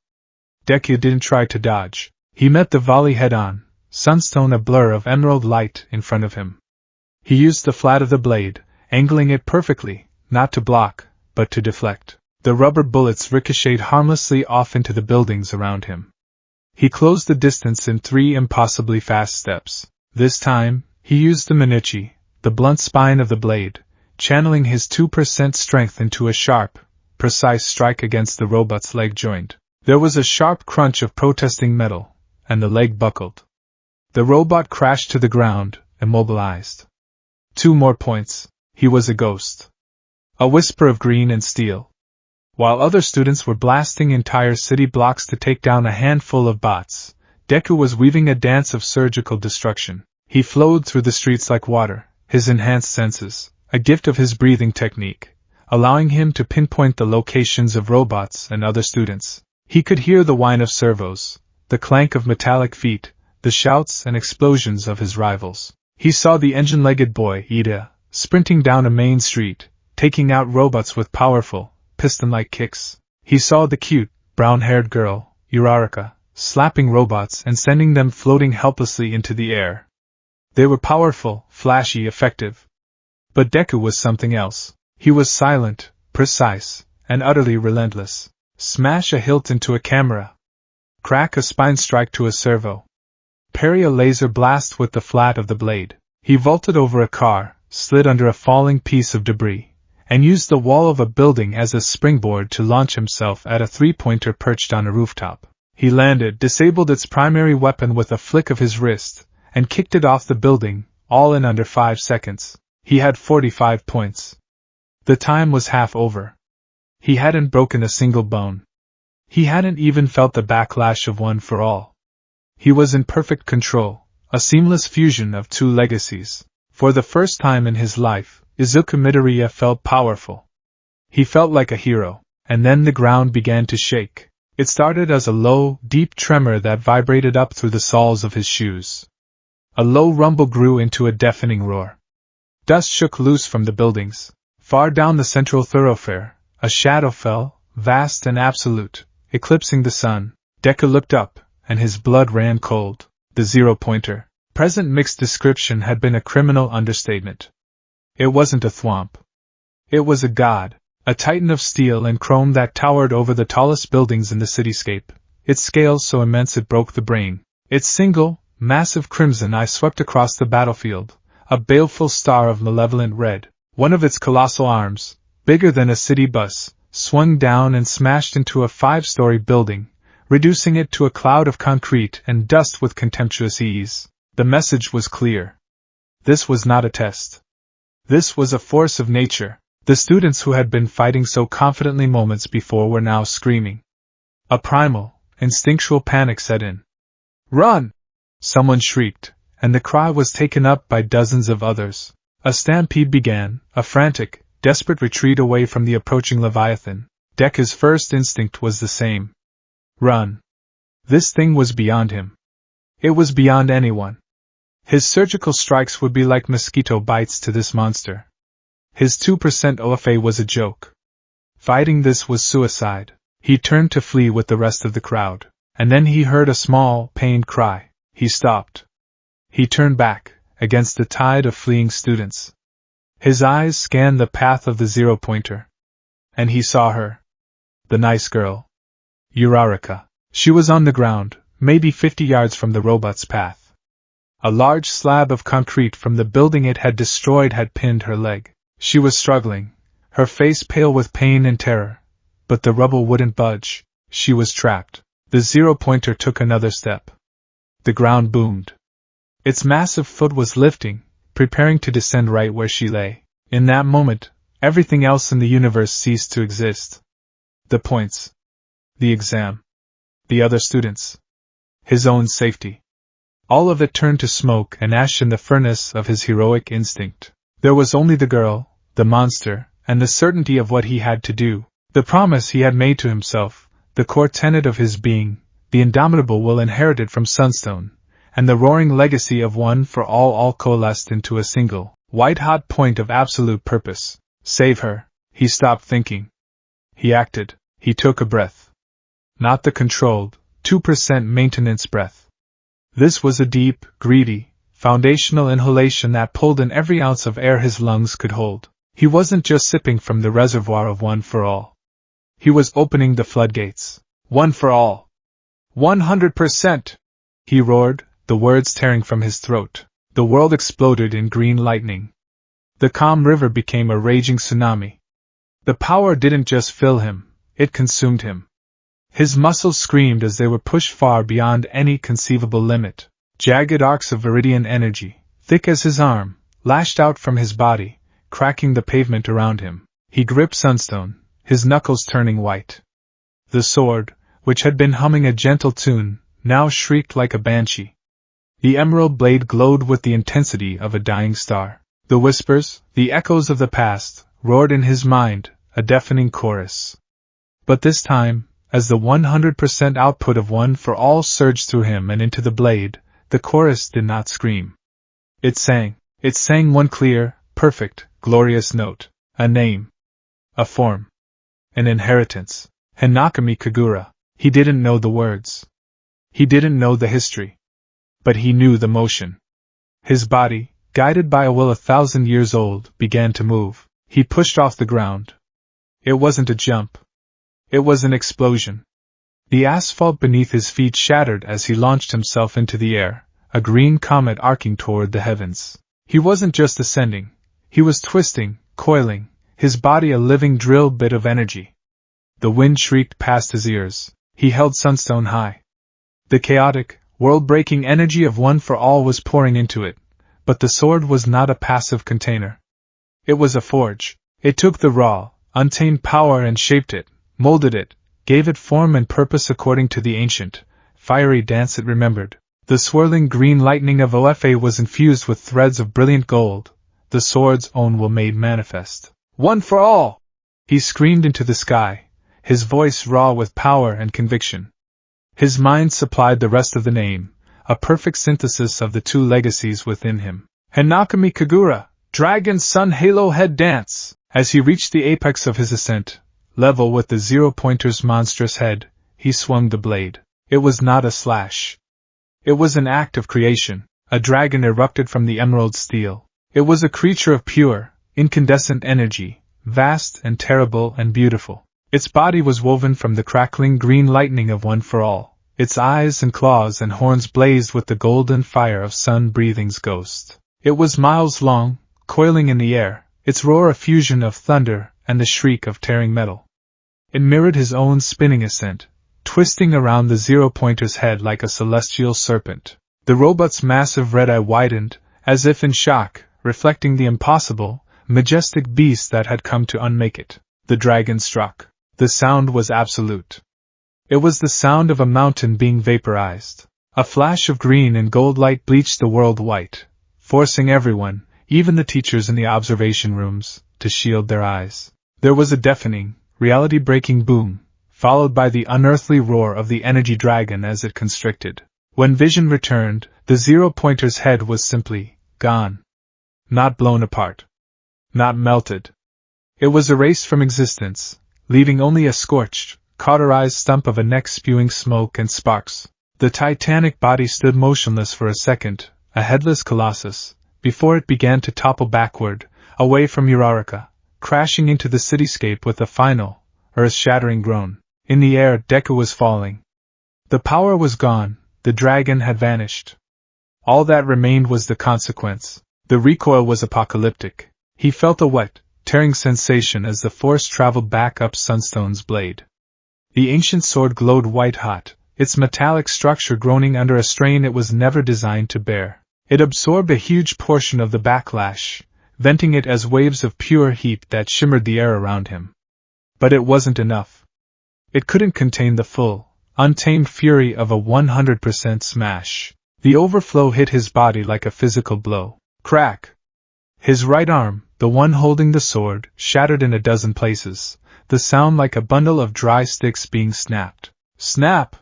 Deku didn't try to dodge. He met the volley head-on, sunstone a blur of emerald light in front of him. He used the flat of the blade, angling it perfectly, not to block, but to deflect. The rubber bullets ricocheted harmlessly off into the buildings around him. He closed the distance in 3 impossibly fast steps. This time, he used the Minichi, the blunt spine of the blade, channeling his 2% strength into a sharp, precise strike against the robot's leg joint. There was a sharp crunch of protesting metal, and the leg buckled. The robot crashed to the ground, immobilized. 2 more points. He was a ghost. A whisper of green and steel. While other students were blasting entire city blocks to take down a handful of bots, Deku was weaving a dance of surgical destruction. He flowed through the streets like water, his enhanced senses, a gift of his breathing technique, allowing him to pinpoint the locations of robots and other students. He could hear the whine of servos, the clank of metallic feet, the shouts and explosions of his rivals. He saw the engine-legged boy, Ida, sprinting down a main street, taking out robots with powerful, piston-like kicks. He saw the cute, brown-haired girl, Uraraka, slapping robots and sending them floating helplessly into the air. They were powerful, flashy, effective. But Deku was something else. He was silent, precise, and utterly relentless. Smash a hilt into a camera. Crack a spine strike to a servo. Parry a laser blast with the flat of the blade. He vaulted over a car, slid under a falling piece of debris, and used the wall of a building as a springboard to launch himself at a three-pointer perched on a rooftop. He landed, disabled its primary weapon with a flick of his wrist, and kicked it off the building, all in under 5 seconds. He had 45 points. The time was half over. He hadn't broken a single bone. He hadn't even felt the backlash of One for All. He was in perfect control, a seamless fusion of two legacies. For the first time in his life, Izuku Midoriya felt powerful. He felt like a hero, and then the ground began to shake. It started as a low, deep tremor that vibrated up through the soles of his shoes. A low rumble grew into a deafening roar. Dust shook loose from the buildings. Far down the central thoroughfare, a shadow fell, vast and absolute, eclipsing the sun. Deku looked up, and his blood ran cold. The zero-pointer. Present mixed description had been a criminal understatement. It wasn't a thwomp. It was a god, a titan of steel and chrome that towered over the tallest buildings in the cityscape, its scales so immense it broke the brain. Its single, massive crimson eye swept across the battlefield, a baleful star of malevolent red. One of its colossal arms, bigger than a city bus, swung down and smashed into a 5-story building, reducing it to a cloud of concrete and dust with contemptuous ease. The message was clear. This was not a test. This was a force of nature. The students who had been fighting so confidently moments before were now screaming. A primal, instinctual panic set in. "Run!" someone shrieked, and the cry was taken up by dozens of others. A stampede began, a frantic, desperate retreat away from the approaching Leviathan. Deku's first instinct was the same. Run. This thing was beyond him. It was beyond anyone. His surgical strikes would be like mosquito bites to this monster. His 2% OFA was a joke. Fighting this was suicide. He turned to flee with the rest of the crowd, and then he heard a small, pained cry. He stopped. He turned back, against the tide of fleeing students. His eyes scanned the path of the zero-pointer. And he saw her. The nice girl. Uraraka. She was on the ground, maybe 50 yards from the robot's path. A large slab of concrete from the building it had destroyed had pinned her leg. She was struggling, her face pale with pain and terror, but the rubble wouldn't budge. She was trapped. The zero-pointer took another step. The ground boomed. Its massive foot was lifting, preparing to descend right where she lay. In that moment, everything else in the universe ceased to exist. The points. The exam. The other students. His own safety. All of it turned to smoke and ash in the furnace of his heroic instinct. There was only the girl, the monster, and the certainty of what he had to do. The promise he had made to himself, the core tenet of his being, the indomitable will inherited from Sunstone, and the roaring legacy of One for all coalesced into a single, white-hot point of absolute purpose. Save her. He stopped thinking. He acted. He took a breath. Not the controlled, 2% maintenance breath. This was a deep, greedy, foundational inhalation that pulled in every ounce of air his lungs could hold. He wasn't just sipping from the reservoir of One for All. He was opening the floodgates. One for all. 100%! He roared, the words tearing from his throat. The world exploded in green lightning. The calm river became a raging tsunami. The power didn't just fill him, it consumed him. His muscles screamed as they were pushed far beyond any conceivable limit. Jagged arcs of viridian energy, thick as his arm, lashed out from his body, cracking the pavement around him. He gripped Sunstone, his knuckles turning white. The sword, which had been humming a gentle tune, now shrieked like a banshee. The emerald blade glowed with the intensity of a dying star. The whispers, the echoes of the past, roared in his mind, a deafening chorus. But this time, As the 100% output of One for All surged through him and into the blade, the chorus did not scream. It sang. It sang one clear, perfect, glorious note. A name. A form. An inheritance. Hinakami Kagura. He didn't know the words. He didn't know the history. But he knew the motion. His body, guided by a will 1,000 years old, began to move. He pushed off the ground. It wasn't a jump. It was an explosion. The asphalt beneath his feet shattered as he launched himself into the air, a green comet arcing toward the heavens. He wasn't just ascending. He was twisting, coiling, his body a living drill bit of energy. The wind shrieked past his ears. He held Sunstone high. The chaotic, world-breaking energy of One for All was pouring into it, but the sword was not a passive container. It was a forge. It took the raw, untamed power and shaped it, molded it, gave it form and purpose according to the ancient, fiery dance it remembered. The swirling green lightning of OFA was infused with threads of brilliant gold, the sword's own will made manifest. One for all! He screamed into the sky, his voice raw with power and conviction. His mind supplied the rest of the name, a perfect synthesis of the two legacies within him. Hinakami Kagura, Dragon Sun Halo Head Dance! As he reached the apex of his ascent, level with the zero-pointer's monstrous head, he swung the blade. It was not a slash. It was an act of creation. A dragon erupted from the emerald steel. It was a creature of pure, incandescent energy, vast and terrible and beautiful. Its body was woven from the crackling green lightning of One for All. Its eyes and claws and horns blazed with the golden fire of sun-breathing's ghost. It was miles long, coiling in the air, its roar a fusion of thunder and the shriek of tearing metal. It mirrored his own spinning ascent, twisting around the zero-pointer's head like a celestial serpent. The robot's massive red eye widened, as if in shock, reflecting the impossible, majestic beast that had come to unmake it. The dragon struck. The sound was absolute. It was the sound of a mountain being vaporized. A flash of green and gold light bleached the world white, forcing everyone, even the teachers in the observation rooms, to shield their eyes. There was a deafening, reality-breaking boom, followed by the unearthly roar of the energy dragon as it constricted. When vision returned, the zero-pointer's head was simply gone. Not blown apart. Not melted. It was erased from existence, leaving only a scorched, cauterized stump of a neck spewing smoke and sparks. The titanic body stood motionless for a second, a headless colossus, before it began to topple backward, away from Uraraka, crashing into the cityscape with a final, earth-shattering groan. In the air, Deku was falling. The power was gone, the dragon had vanished. All that remained was the consequence. The recoil was apocalyptic. He felt a wet, tearing sensation as the force traveled back up Sunstone's blade. The ancient sword glowed white-hot, its metallic structure groaning under a strain it was never designed to bear. It absorbed a huge portion of the backlash, venting it as waves of pure heat that shimmered the air around him. But it wasn't enough. It couldn't contain the full, untamed fury of a 100% smash. The overflow hit his body like a physical blow. Crack! His right arm, the one holding the sword, shattered in a dozen places, the sound like a bundle of dry sticks being snapped. Snap!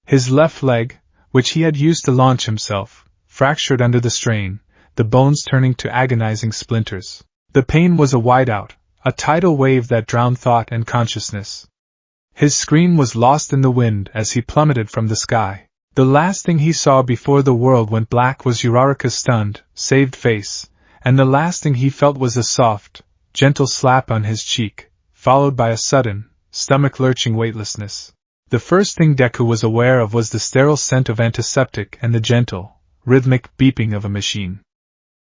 His left leg, which he had used to launch himself, fractured under the strain, the bones turning to agonizing splinters. The pain was a whiteout, a tidal wave that drowned thought and consciousness. His scream was lost in the wind as he plummeted from the sky. The last thing he saw before the world went black was Uraraka's stunned, saved face, and the last thing he felt was a soft, gentle slap on his cheek, followed by a sudden, stomach-lurching weightlessness. The first thing Deku was aware of was the sterile scent of antiseptic and the gentle, rhythmic beeping of a machine.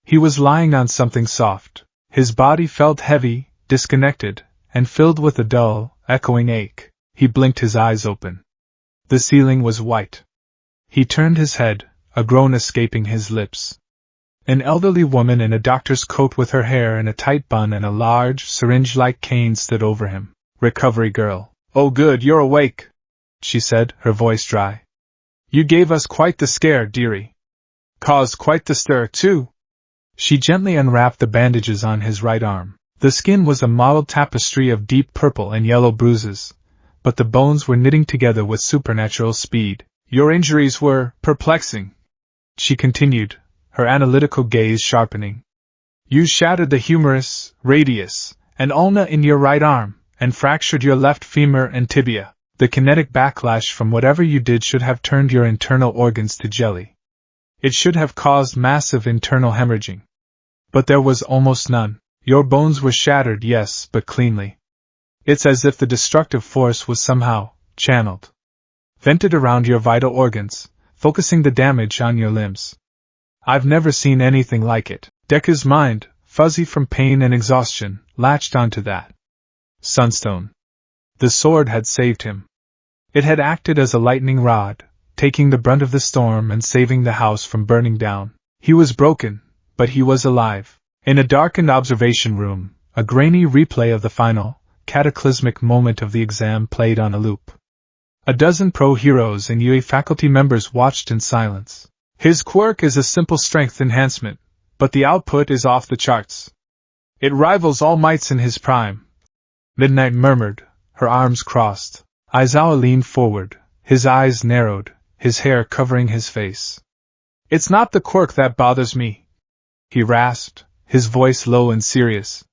He was lying on something soft. His body felt heavy, disconnected, and filled with a dull, echoing ache. He blinked his eyes open. The ceiling was white. He turned his head, a groan escaping his lips. An elderly woman in a doctor's coat with her hair in a tight bun and a large, syringe-like cane stood over him. "Recovery girl. Oh good, you're awake," she said, her voice dry. "You gave us quite the scare, dearie. Caused quite the stir, too." She gently unwrapped the bandages on his right arm. The skin was a mottled tapestry of deep purple and yellow bruises, but the bones were knitting together with supernatural speed. Your injuries were perplexing, she continued, her analytical gaze sharpening. You shattered the humerus, radius, and ulna in your right arm, and fractured your left femur and tibia. The kinetic backlash from whatever you did should have turned your internal organs to jelly. It should have caused massive internal hemorrhaging. But there was almost none. Your bones were shattered, yes, but cleanly. It's as if the destructive force was somehow channeled, vented around your vital organs, focusing the damage on your limbs. I've never seen anything like it. Deku's mind, fuzzy from pain and exhaustion, latched onto that sunstone. The sword had saved him. It had acted as a lightning rod, taking the brunt of the storm and saving the house from burning down. He was broken, but he was alive. In a darkened observation room, a grainy replay of the final, cataclysmic moment of the exam played on a loop. A dozen pro-heroes and UA faculty members watched in silence. His quirk is a simple strength enhancement, but the output is off the charts. It rivals All Might's in his prime. Midnight murmured, her arms crossed. Aizawa leaned forward, his eyes narrowed, his hair covering his face. It's not the quirk that bothers me, he rasped, his voice low and serious.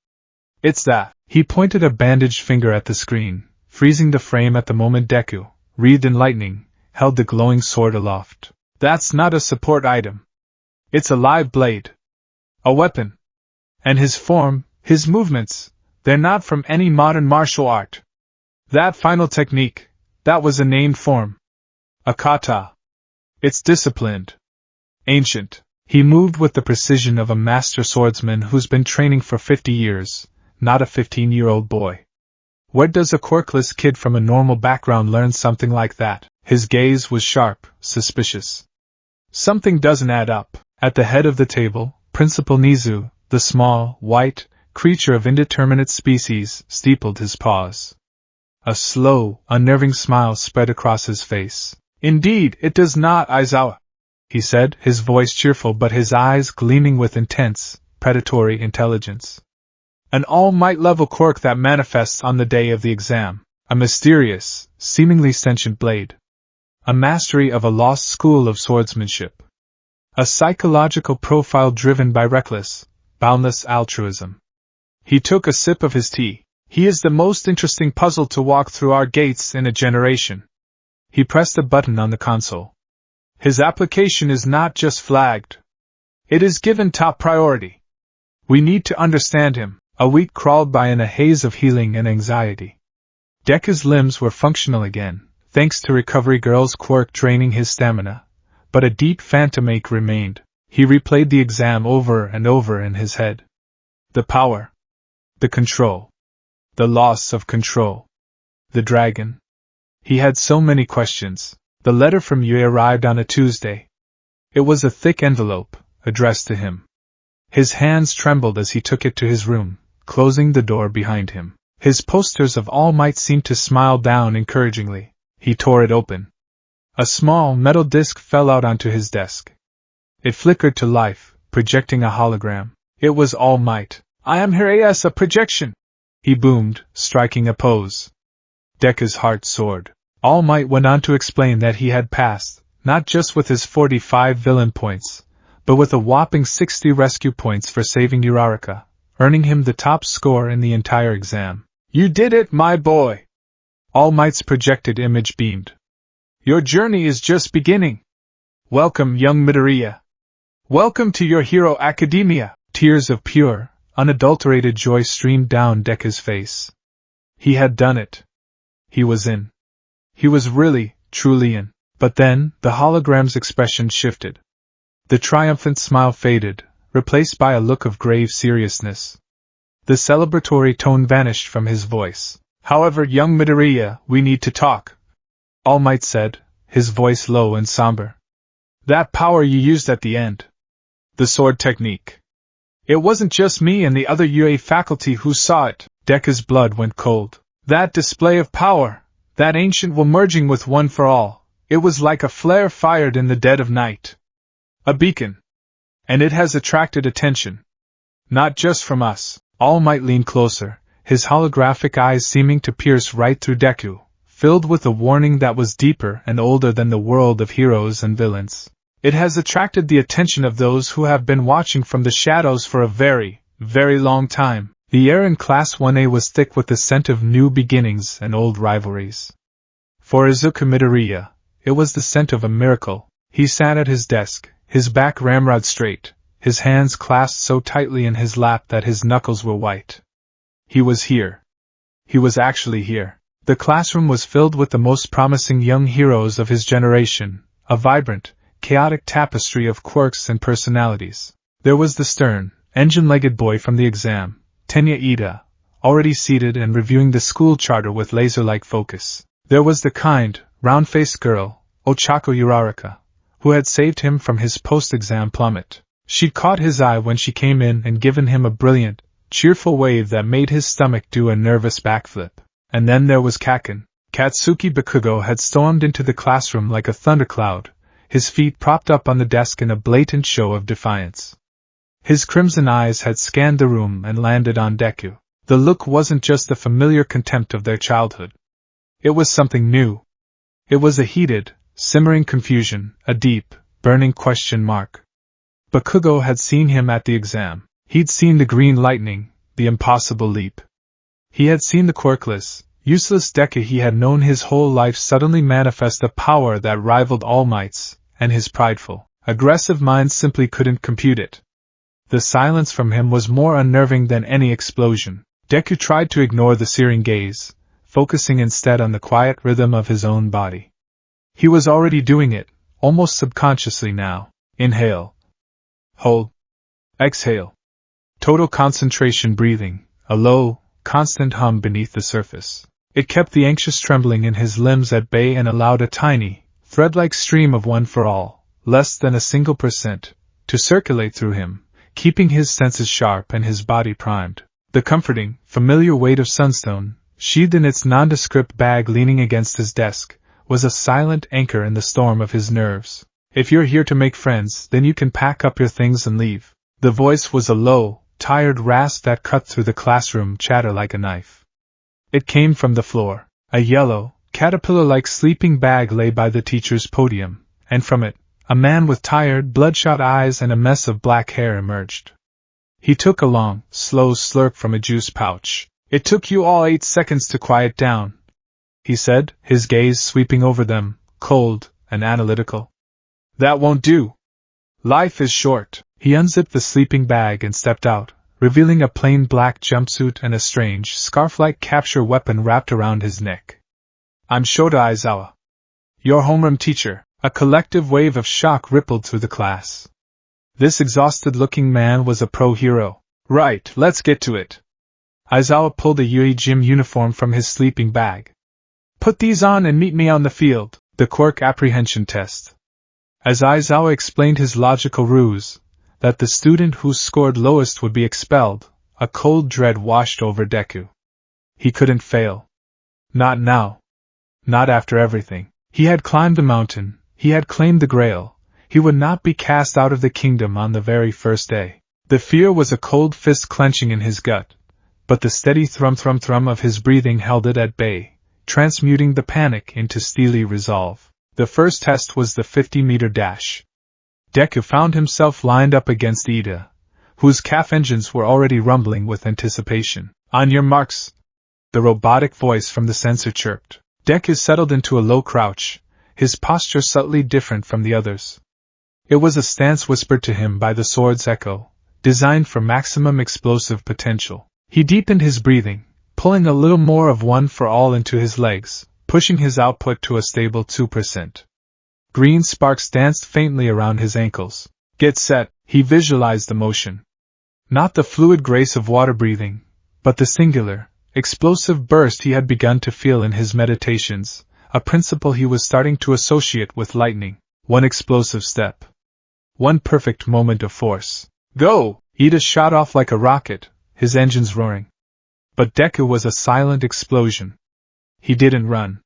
It's that. He pointed a bandaged finger at the screen, freezing the frame at the moment Deku, wreathed in lightning, held the glowing sword aloft. That's not a support item. It's a live blade. A weapon. And his form, his movements, they're not from any modern martial art. That final technique, that was a named form. A kata. It's disciplined. Ancient. He moved with the precision of a master swordsman who's been training for 50 years, not a 15-year-old boy. Where does a quirkless kid from a normal background learn something like that? His gaze was sharp, suspicious. Something doesn't add up. At the head of the table, Principal Nizu, the small, white, creature of indeterminate species, steepled his paws. A slow, unnerving smile spread across his face. Indeed, it does not, Aizawa, he said, his voice cheerful but his eyes gleaming with intense, predatory intelligence. An all-might level quirk that manifests on the day of the exam. A mysterious, seemingly sentient blade. A mastery of a lost school of swordsmanship. A psychological profile driven by reckless, boundless altruism. He took a sip of his tea. He is the most interesting puzzle to walk through our gates in a generation. He pressed a button on the console. His application is not just flagged. It is given top priority. We need to understand him. A week crawled by in a haze of healing and anxiety. Deku's limbs were functional again, thanks to Recovery Girl's quirk draining his stamina, but a deep phantom ache remained. He replayed the exam over and over in his head. The power. The control. The loss of control. The dragon. He had so many questions. The letter from Yue arrived on a Tuesday. It was a thick envelope, addressed to him. His hands trembled as he took it to his room, closing the door behind him. His posters of All Might seemed to smile down encouragingly. He tore it open. A small metal disc fell out onto his desk. It flickered to life, projecting a hologram. It was All Might. I am here as a projection, he boomed, striking a pose. Deku's heart soared. All Might went on to explain that he had passed, not just with his 45 villain points, but with a whopping 60 rescue points for saving Uraraka, earning him the top score in the entire exam. You did it, my boy! All Might's projected image beamed. Your journey is just beginning. Welcome, young Midoriya. Welcome to your hero academia. Tears of pure, unadulterated joy streamed down Deku's face. He had done it. He was in. He was really, truly in. But then, the hologram's expression shifted. The triumphant smile faded, replaced by a look of grave seriousness. The celebratory tone vanished from his voice. However, young Midoriya, we need to talk, All Might said, his voice low and somber. That power you used at the end. The sword technique. It wasn't just me and the other UA faculty who saw it. Deku's blood went cold. That display of power, that ancient will merging with one for all, it was like a flare fired in the dead of night. A beacon. And it has attracted attention. Not just from us. All Might leaned closer, his holographic eyes seeming to pierce right through Deku, filled with a warning that was deeper and older than the world of heroes and villains. It has attracted the attention of those who have been watching from the shadows for a very, very long time. The air in Class 1A was thick with the scent of new beginnings and old rivalries. For Izuku Midoriya, it was the scent of a miracle. He sat at his desk, his back ramrod straight, his hands clasped so tightly in his lap that his knuckles were white. He was here. He was actually here. The classroom was filled with the most promising young heroes of his generation, a vibrant, chaotic tapestry of quirks and personalities. There was the stern, engine-legged boy from the exam, Tenya Ida, already seated and reviewing the school charter with laser-like focus. There was the kind, round-faced girl, Ochako Uraraka, who had saved him from his post-exam plummet. She'd caught his eye when she came in and given him a brilliant, cheerful wave that made his stomach do a nervous backflip. And then there was Kaken. Katsuki Bakugo had stormed into the classroom like a thundercloud, his feet propped up on the desk in a blatant show of defiance. His crimson eyes had scanned the room and landed on Deku. The look wasn't just the familiar contempt of their childhood. It was something new. It was a heated, simmering confusion, a deep, burning question mark. Bakugo had seen him at the exam. He'd seen the green lightning, the impossible leap. He had seen the quirkless, useless Deku he had known his whole life suddenly manifest a power that rivaled All Might's, and his prideful, aggressive mind simply couldn't compute it. The silence from him was more unnerving than any explosion. Deku tried to ignore the searing gaze, focusing instead on the quiet rhythm of his own body. He was already doing it, almost subconsciously now. Inhale. Hold. Exhale. Total concentration breathing, a low, constant hum beneath the surface. It kept the anxious trembling in his limbs at bay and allowed a tiny, thread-like stream of one for all, less than a single %, to circulate through him, keeping his senses sharp and his body primed. The comforting, familiar weight of Sunstone, sheathed in its nondescript bag leaning against his desk, was a silent anchor in the storm of his nerves. If you're here to make friends, then you can pack up your things and leave. The voice was a low, tired rasp that cut through the classroom chatter like a knife. It came from the floor. A yellow, caterpillar-like sleeping bag lay by the teacher's podium, and from it, a man with tired, bloodshot eyes and a mess of black hair emerged. He took a long, slow slurp from a juice pouch. "It took you all 8 seconds to quiet down," he said, his gaze sweeping over them, cold and analytical. "That won't do. Life is short." He unzipped the sleeping bag and stepped out, revealing a plain black jumpsuit and a strange, scarf-like capture weapon wrapped around his neck. "I'm Shota Aizawa, your homeroom teacher." A collective wave of shock rippled through the class. This exhausted-looking man was a pro-hero. "Right, let's get to it." Aizawa pulled a Yui gym uniform from his sleeping bag. "Put these on and meet me on the field." The quirk apprehension test. As Aizawa explained his logical ruse, that the student who scored lowest would be expelled, a cold dread washed over Deku. He couldn't fail. Not now. Not after everything. He had climbed the mountain, he had claimed the Grail, he would not be cast out of the kingdom on the very first day. The fear was a cold fist clenching in his gut, but the steady thrum-thrum-thrum of his breathing held it at bay, transmuting the panic into steely resolve. The first test was the 50-meter dash. Deku found himself lined up against Ida, whose calf engines were already rumbling with anticipation. "On your marks," the robotic voice from the sensor chirped. Deku settled into a low crouch, his posture subtly different from the others. It was a stance whispered to him by the sword's echo, designed for maximum explosive potential. He deepened his breathing, pulling a little more of one for all into his legs, pushing his output to a stable 2%. Green sparks danced faintly around his ankles. "Get set," he visualized the motion. Not the fluid grace of water breathing, but the singular, explosive burst he had begun to feel in his meditations, a principle he was starting to associate with lightning. One explosive step. One perfect moment of force. "Go!" Ida shot off like a rocket, his engines roaring. But Deku was a silent explosion. He didn't run.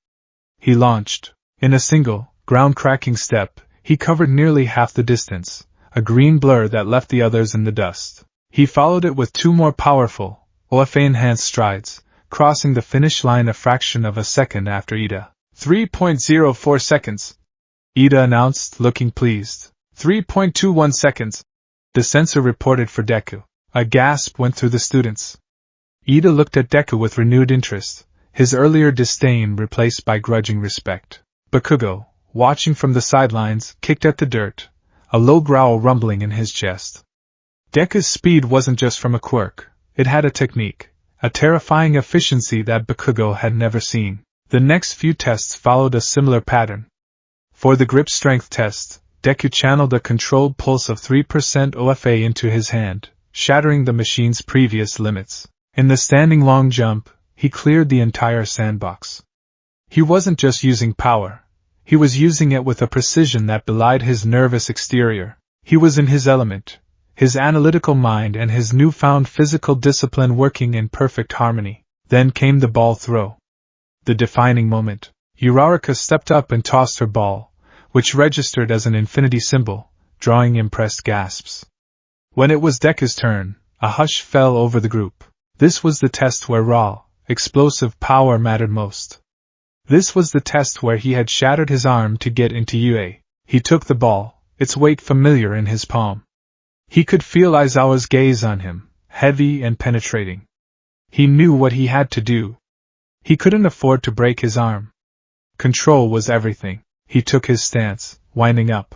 He launched. In a single, ground-cracking step, he covered nearly half the distance, a green blur that left the others in the dust. He followed it with 2 more powerful, OFA-enhanced strides, crossing the finish line a fraction of a second after Ida. 3.04 seconds, Ida announced, looking pleased. 3.21 seconds, the sensor reported for Deku. A gasp went through the students. Ida looked at Deku with renewed interest, his earlier disdain replaced by grudging respect. Bakugo, watching from the sidelines, kicked at the dirt, a low growl rumbling in his chest. Deku's speed wasn't just from a quirk, it had a technique, a terrifying efficiency that Bakugo had never seen. The next few tests followed a similar pattern. For the grip strength test, Deku channeled a controlled pulse of 3% OFA into his hand, shattering the machine's previous limits. In the standing long jump, he cleared the entire sandbox. He wasn't just using power, he was using it with a precision that belied his nervous exterior. He was in his element, his analytical mind and his newfound physical discipline working in perfect harmony. Then came the ball throw. The defining moment. Uraraka stepped up and tossed her ball, which registered as an infinity symbol, drawing impressed gasps. When it was Deku's turn, a hush fell over the group. This was the test where raw, explosive power mattered most. This was the test where he had shattered his arm to get into UA. He took the ball, its weight familiar in his palm. He could feel Aizawa's gaze on him, heavy and penetrating. He knew what he had to do. He couldn't afford to break his arm. Control was everything. He took his stance, winding up.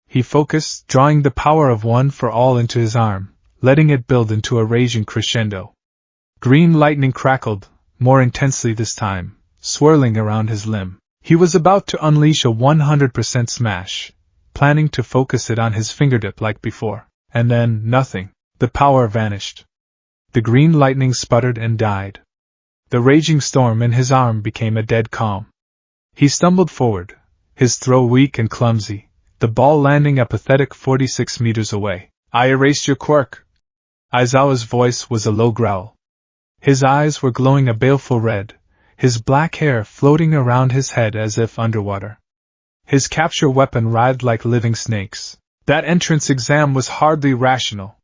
He focused, drawing the power of one for all into his arm, letting it build into a raging crescendo. Green lightning crackled, more intensely this time, swirling around his limb. He was about to unleash a 100% smash, planning to focus it on his fingertip like before. And then, nothing. The power vanished. The green lightning sputtered and died. The raging storm in his arm became a dead calm. He stumbled forward, his throw weak and clumsy, the ball landing a pathetic 46 meters away. I erased your quirk. Aizawa's voice was a low growl. His eyes were glowing a baleful red, his black hair floating around his head as if underwater. His capture weapon writhed like living snakes. That entrance exam was hardly rational.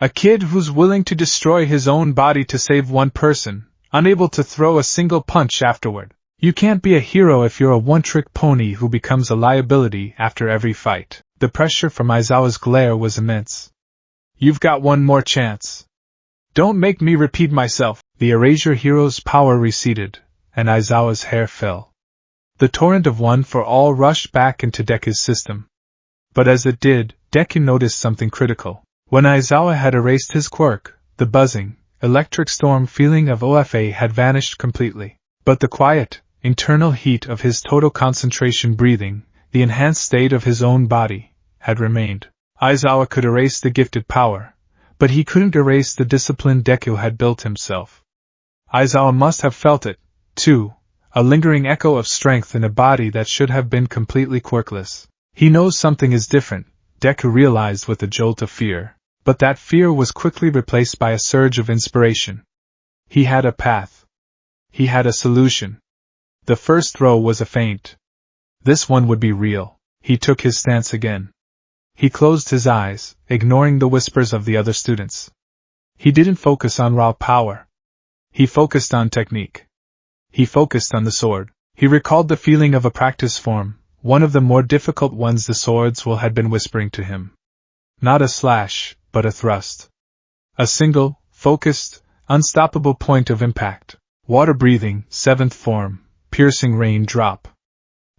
A kid who's willing to destroy his own body to save one person, unable to throw a single punch afterward. You can't be a hero if you're a one-trick pony who becomes a liability after every fight. The pressure from Aizawa's glare was immense. You've got one more chance. Don't make me repeat myself. The Erasure hero's power receded, and Aizawa's hair fell. The torrent of one for all rushed back into Deku's system. But as it did, Deku noticed something critical. When Aizawa had erased his quirk, the buzzing, electric storm feeling of OFA had vanished completely. But the quiet, internal heat of his total concentration breathing, the enhanced state of his own body, had remained. Aizawa could erase the gifted power, but he couldn't erase the discipline Deku had built himself. Aizawa must have felt it, too, a lingering echo of strength in a body that should have been completely quirkless. He knows something is different, Deku realized with a jolt of fear, but that fear was quickly replaced by a surge of inspiration. He had a path. He had a solution. The first throw was a feint. This one would be real. He took his stance again. He closed his eyes, ignoring the whispers of the other students. He didn't focus on raw power. He focused on technique. He focused on the sword. He recalled the feeling of a practice form, one of the more difficult ones the swordswell had been whispering to him. Not a slash, but a thrust. A single, focused, unstoppable point of impact. Water-breathing, 7th form, piercing rain drop.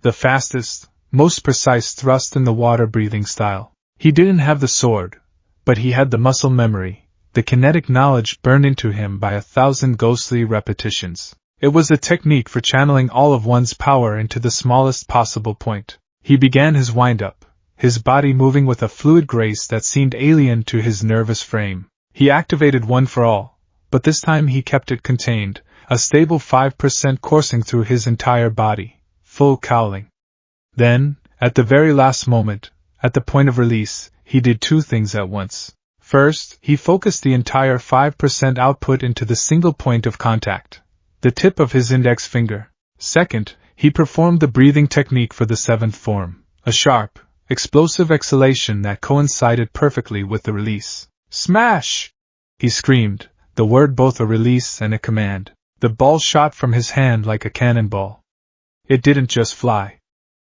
The fastest, most precise thrust in the water-breathing style. He didn't have the sword, but he had the muscle memory, the kinetic knowledge burned into him by 1,000 ghostly repetitions. It was a technique for channeling all of one's power into the smallest possible point. He began his wind-up, his body moving with a fluid grace that seemed alien to his nervous frame. He activated one for all, but this time he kept it contained, a stable 5% coursing through his entire body, full cowling. Then, at the very last moment, at the point of release, he did two things at once. First, he focused the entire 5% output into the single point of contact, the tip of his index finger. Second, he performed the breathing technique for the 7th form, a sharp, explosive exhalation that coincided perfectly with the release. Smash! He screamed, the word both a release and a command. The ball shot from his hand like a cannonball. It didn't just fly.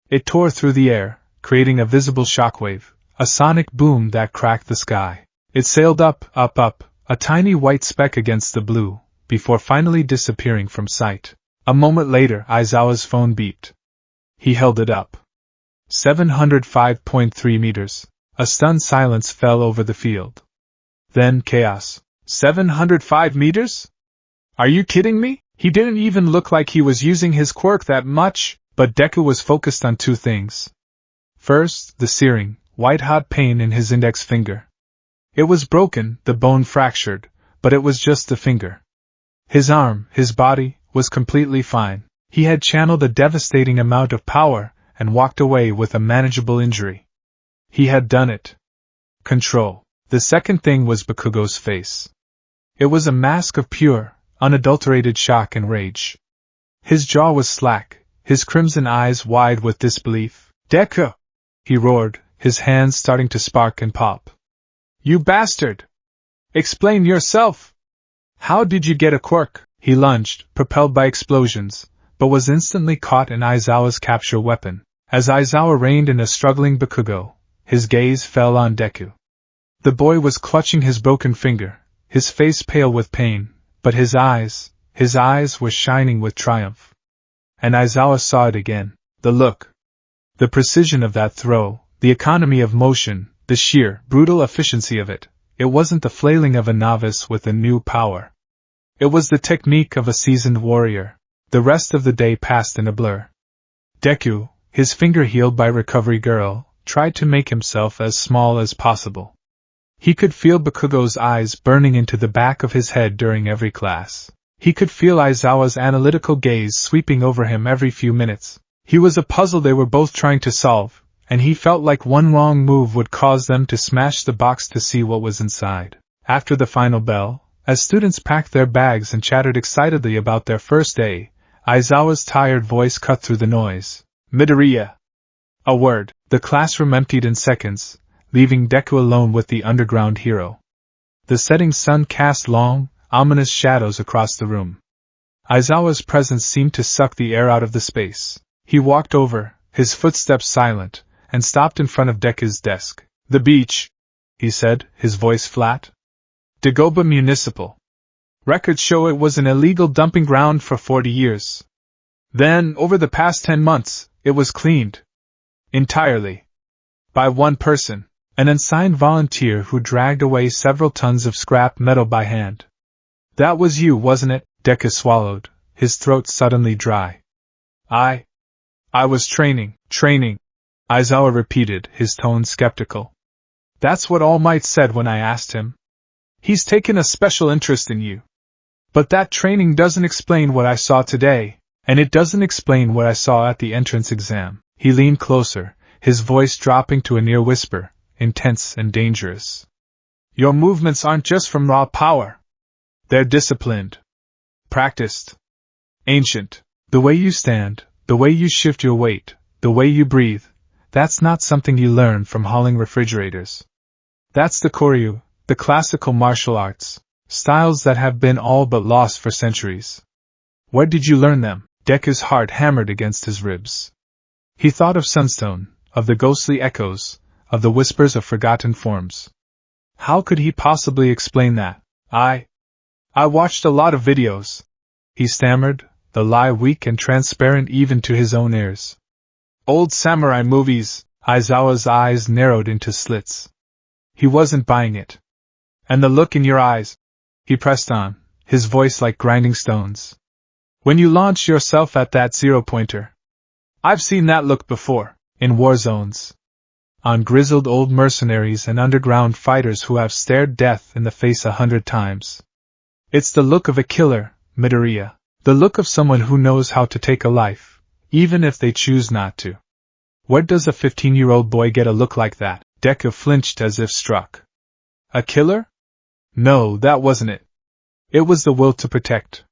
It tore through the air, creating a visible shockwave, a sonic boom that cracked the sky. It sailed up, up, up, a tiny white speck against the blue, before finally disappearing from sight. A moment later, Aizawa's phone beeped. He held it up. 705.3 meters. A stunned silence fell over the field. Then chaos. 705 meters? Are you kidding me? He didn't even look like he was using his quirk that much, but Deku was focused on two things. First, the searing, white-hot pain in his index finger. It was broken, the bone fractured, but it was just the finger. His arm, his body, was completely fine. He had channeled a devastating amount of power and walked away with a manageable injury. He had done it. Control. The second thing was Bakugo's face. It was a mask of pure, unadulterated shock and rage. His jaw was slack, his crimson eyes wide with disbelief. "Deku!" he roared, his hands starting to spark and pop. "You bastard! Explain yourself! How did you get a quirk?" He lunged, propelled by explosions, but was instantly caught in Aizawa's capture weapon. As Aizawa reined in a struggling Bakugo, his gaze fell on Deku. The boy was clutching his broken finger, his face pale with pain, but his eyes were shining with triumph. And Aizawa saw it again. The look. The precision of that throw, the economy of motion, the sheer, brutal efficiency of it. It wasn't the flailing of a novice with a new power. It was the technique of a seasoned warrior. The rest of the day passed in a blur. Deku, his finger healed by Recovery Girl, tried to make himself as small as possible. He could feel Bakugo's eyes burning into the back of his head during every class. He could feel Aizawa's analytical gaze sweeping over him every few minutes. He was a puzzle they were both trying to solve, and he felt like one wrong move would cause them to smash the box to see what was inside. After the final bell, as students packed their bags and chattered excitedly about their first day, Aizawa's tired voice cut through the noise. "Midoriya!" A word. The classroom emptied in seconds, leaving Deku alone with the underground hero. The setting sun cast long, ominous shadows across the room. Aizawa's presence seemed to suck the air out of the space. He walked over, his footsteps silent, and stopped in front of Deku's desk. "The beach," he said, his voice flat. "Dagoba Municipal. Records show it was an illegal dumping ground for 40 years. Then, over the past 10 months, it was cleaned. Entirely. By one person, an unsigned volunteer who dragged away several tons of scrap metal by hand." "That was you, wasn't it?" Deku swallowed, his throat suddenly dry. I was training. Aizawa repeated, his tone skeptical. "That's what All Might said when I asked him. He's taken a special interest in you. But that training doesn't explain what I saw today, and it doesn't explain what I saw at the entrance exam." He leaned closer, his voice dropping to a near whisper, intense and dangerous. "Your movements aren't just from raw power. They're disciplined. Practiced. Ancient. The way you stand, the way you shift your weight, the way you breathe, that's not something you learn from hauling refrigerators. That's the Koryu, the classical martial arts, styles that have been all but lost for centuries. Where did you learn them?" Deku's heart hammered against his ribs. He thought of Sunstone, of the ghostly echoes, of the whispers of forgotten forms. How could he possibly explain that? I watched a lot of videos," he stammered, the lie weak and transparent even to his own ears. "Old samurai movies." Aizawa's eyes narrowed into slits. He wasn't buying it. "And the look in your eyes," he pressed on, his voice like grinding stones. "When you launch yourself at that zero-pointer. I've seen that look before, in war zones. On grizzled old mercenaries and underground fighters who have stared death in the face 100 times. It's the look of a killer, Midoriya. The look of someone who knows how to take a life, even if they choose not to. Where does a 15-year-old boy get a look like that?" Deku flinched as if struck. A killer? No, that wasn't it. It was the will to protect.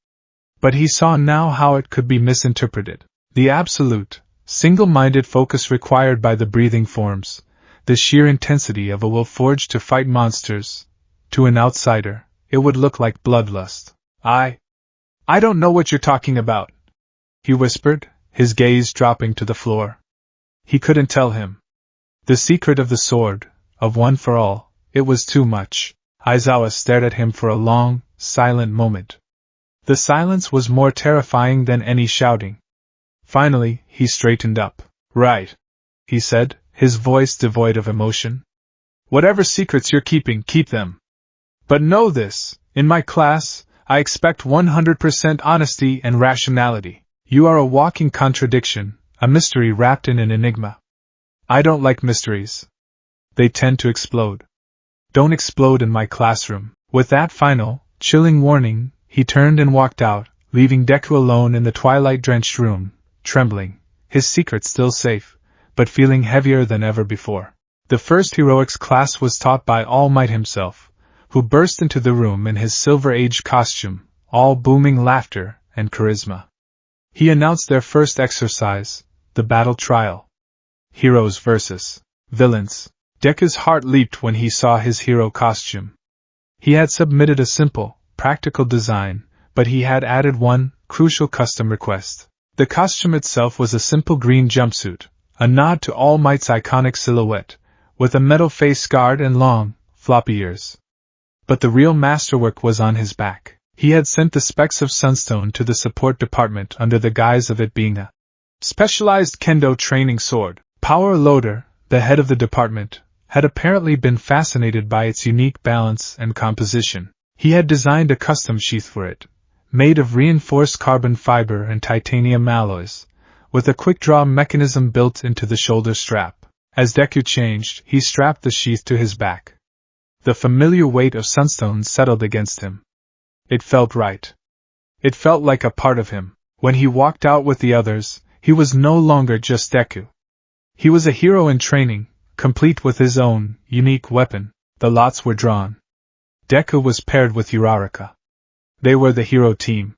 But he saw now how it could be misinterpreted. The absolute, single-minded focus required by the breathing forms, the sheer intensity of a will forged to fight monsters. To an outsider, it would look like bloodlust. I don't know what you're talking about, he whispered, his gaze dropping to the floor. He couldn't tell him. The secret of the sword, of One for All, it was too much. Aizawa stared at him for a long, silent moment. The silence was more terrifying than any shouting. Finally, he straightened up. Right, he said, his voice devoid of emotion. Whatever secrets you're keeping, keep them. But know this, in my class, I expect 100% honesty and rationality. You are a walking contradiction, a mystery wrapped in an enigma. I don't like mysteries. They tend to explode. Don't explode in my classroom. With that final, chilling warning, he turned and walked out, leaving Deku alone in the twilight-drenched room, trembling, his secret still safe, but feeling heavier than ever before. The first heroics class was taught by All Might himself, who burst into the room in his Silver Age costume, all booming laughter and charisma. He announced their first exercise, the battle trial. Heroes versus villains. Deku's heart leaped when he saw his hero costume. He had submitted a simple, practical design, but he had added one crucial custom request. The costume itself was a simple green jumpsuit, a nod to All Might's iconic silhouette, with a metal face guard and long, floppy ears. But the real masterwork was on his back. He had sent the specks of sunstone to the support department under the guise of it being a specialized kendo training sword. Power Loader, the head of the department, had apparently been fascinated by its unique balance and composition. He had designed a custom sheath for it, made of reinforced carbon fiber and titanium alloys, with a quick-draw mechanism built into the shoulder strap. As Deku changed, he strapped the sheath to his back. The familiar weight of sunstone settled against him. It felt right. It felt like a part of him. When he walked out with the others, he was no longer just Deku. He was a hero in training, complete with his own, unique weapon. The lots were drawn. Deku was paired with Uraraka. They were the hero team.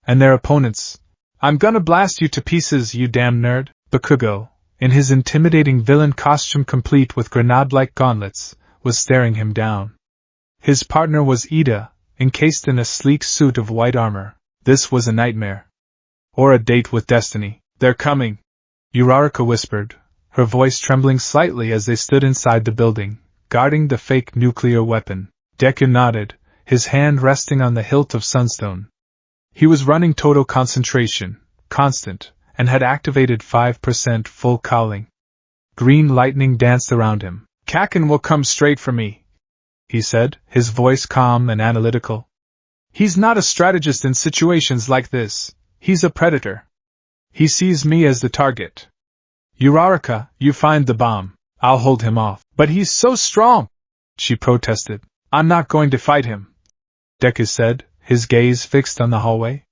And their opponents. I'm gonna blast you to pieces, you damn nerd. Bakugo, in his intimidating villain costume complete with grenade-like gauntlets, was staring him down. His partner was Ida, encased in a sleek suit of white armor. This was a nightmare. Or a date with destiny. They're coming, Uraraka whispered, her voice trembling slightly as they stood inside the building, guarding the fake nuclear weapon. Deku nodded, his hand resting on the hilt of sunstone. He was running total concentration, constant, and had activated 5% full cowling. Green lightning danced around him. Kaken will come straight for me, he said, his voice calm and analytical. He's not a strategist in situations like this. He's a predator. He sees me as the target. Uraraka, you find the bomb. I'll hold him off. But he's so strong, she protested. I'm not going to fight him, Deku said, his gaze fixed on the hallway.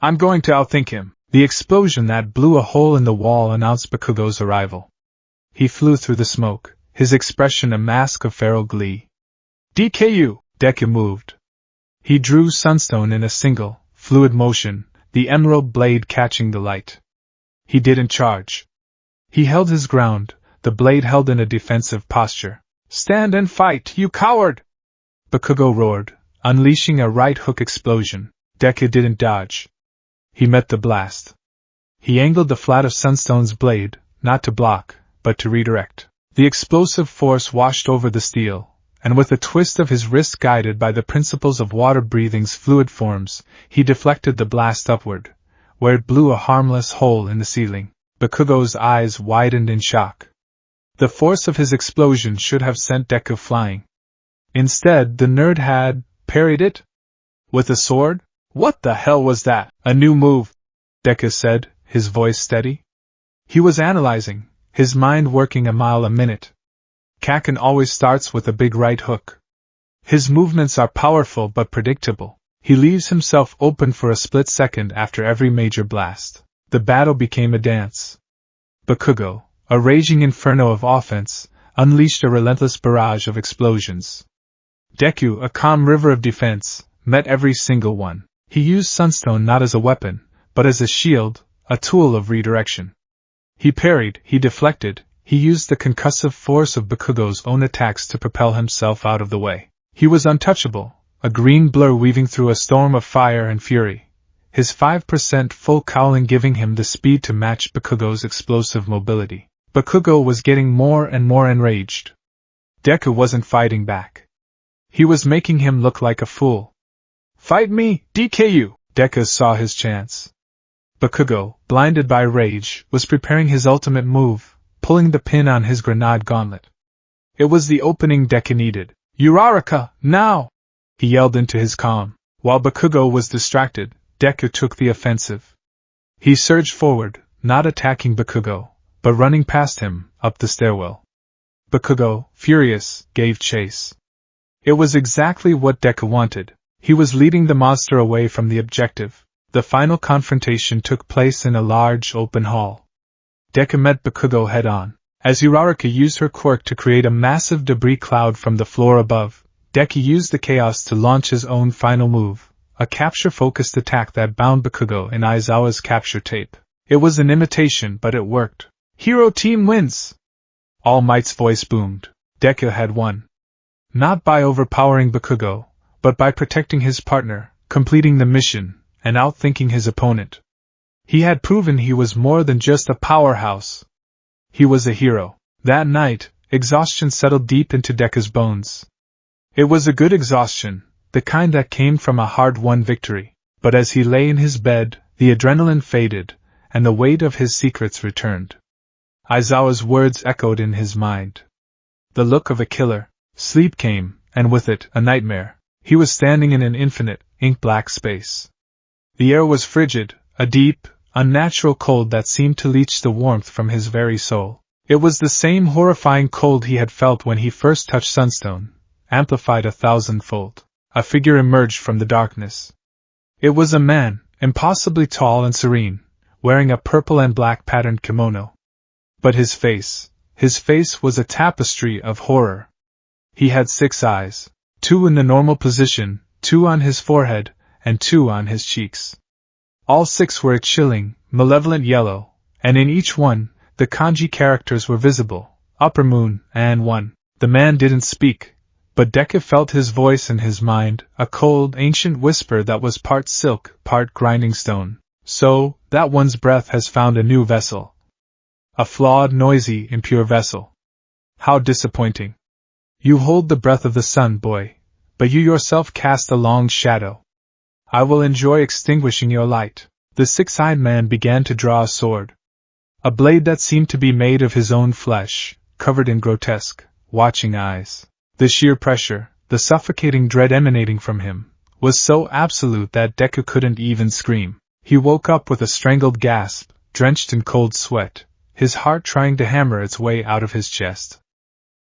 I'm going to outthink him. The explosion that blew a hole in the wall announced Bakugo's arrival. He flew through the smoke, his expression a mask of feral glee. DKU, Deku moved. He drew sunstone in a single, fluid motion, the emerald blade catching the light. He didn't charge. He held his ground, the blade held in a defensive posture. Stand and fight, you coward! Bakugo roared, unleashing a right hook explosion. Deku didn't dodge. He met the blast. He angled the flat of sunstone's blade, not to block, but to redirect. The explosive force washed over the steel, and with a twist of his wrist guided by the principles of water-breathing's fluid forms, he deflected the blast upward, where it blew a harmless hole in the ceiling. Bakugo's eyes widened in shock. The force of his explosion should have sent Deku flying. Instead, the nerd had parried it? With a sword? What the hell was that? A new move, Deku said, his voice steady. He was analyzing, his mind working a mile a minute. Kaken always starts with a big right hook. His movements are powerful but predictable. He leaves himself open for a split second after every major blast. The battle became a dance. Bakugo, a raging inferno of offense, unleashed a relentless barrage of explosions. Deku, a calm river of defense, met every single one. He used sunstone not as a weapon, but as a shield, a tool of redirection. He parried, he deflected, he used the concussive force of Bakugo's own attacks to propel himself out of the way. He was untouchable, a green blur weaving through a storm of fire and fury, his 5% full cowling giving him the speed to match Bakugo's explosive mobility. Bakugo was getting more and more enraged. Deku wasn't fighting back. He was making him look like a fool. "Fight me, DKU!" Deku saw his chance. Bakugo, blinded by rage, was preparing his ultimate move, pulling the pin on his grenade gauntlet. It was the opening Deku needed. "Uraraka, now!" he yelled into his calm. While Bakugo was distracted, Deku took the offensive. He surged forward, not attacking Bakugo, but running past him, up the stairwell. Bakugo, furious, gave chase. It was exactly what Deku wanted. He was leading the monster away from the objective. The final confrontation took place in a large, open hall. Deku met Bakugo head-on. As Uraraka used her quirk to create a massive debris cloud from the floor above, Deku used the chaos to launch his own final move, a capture-focused attack that bound Bakugo in Aizawa's capture tape. It was an imitation, but it worked. "Hero Team wins!" All Might's voice boomed. Deku had won. Not by overpowering Bakugo, but by protecting his partner, completing the mission, and outthinking his opponent. He had proven he was more than just a powerhouse. He was a hero. That night, exhaustion settled deep into Deku's bones. It was a good exhaustion, the kind that came from a hard-won victory. But as he lay in his bed, the adrenaline faded, and the weight of his secrets returned. Aizawa's words echoed in his mind. The look of a killer. Sleep came, and with it, a nightmare. He was standing in an infinite, ink-black space. The air was frigid, a deep, unnatural cold that seemed to leach the warmth from his very soul. It was the same horrifying cold he had felt when he first touched Sunstone, amplified 1,000-fold. A figure emerged from the darkness. It was a man, impossibly tall and serene, wearing a purple and black patterned kimono. But his face was a tapestry of horror. He had 6 eyes, 2 in the normal position, 2 on his forehead, and 2 on his cheeks. All 6 were a chilling, malevolent yellow, and in each one, the kanji characters were visible, Upper Moon, and 1. The man didn't speak, but Deku felt his voice in his mind, a cold, ancient whisper that was part silk, part grinding stone. "So, that one's breath has found a new vessel. A flawed, noisy, impure vessel. How disappointing. You hold the breath of the sun, boy, but you yourself cast a long shadow. I will enjoy extinguishing your light." The 6-eyed man began to draw a sword. A blade that seemed to be made of his own flesh, covered in grotesque, watching eyes. The sheer pressure, the suffocating dread emanating from him, was so absolute that Deku couldn't even scream. He woke up with a strangled gasp, drenched in cold sweat, his heart trying to hammer its way out of his chest.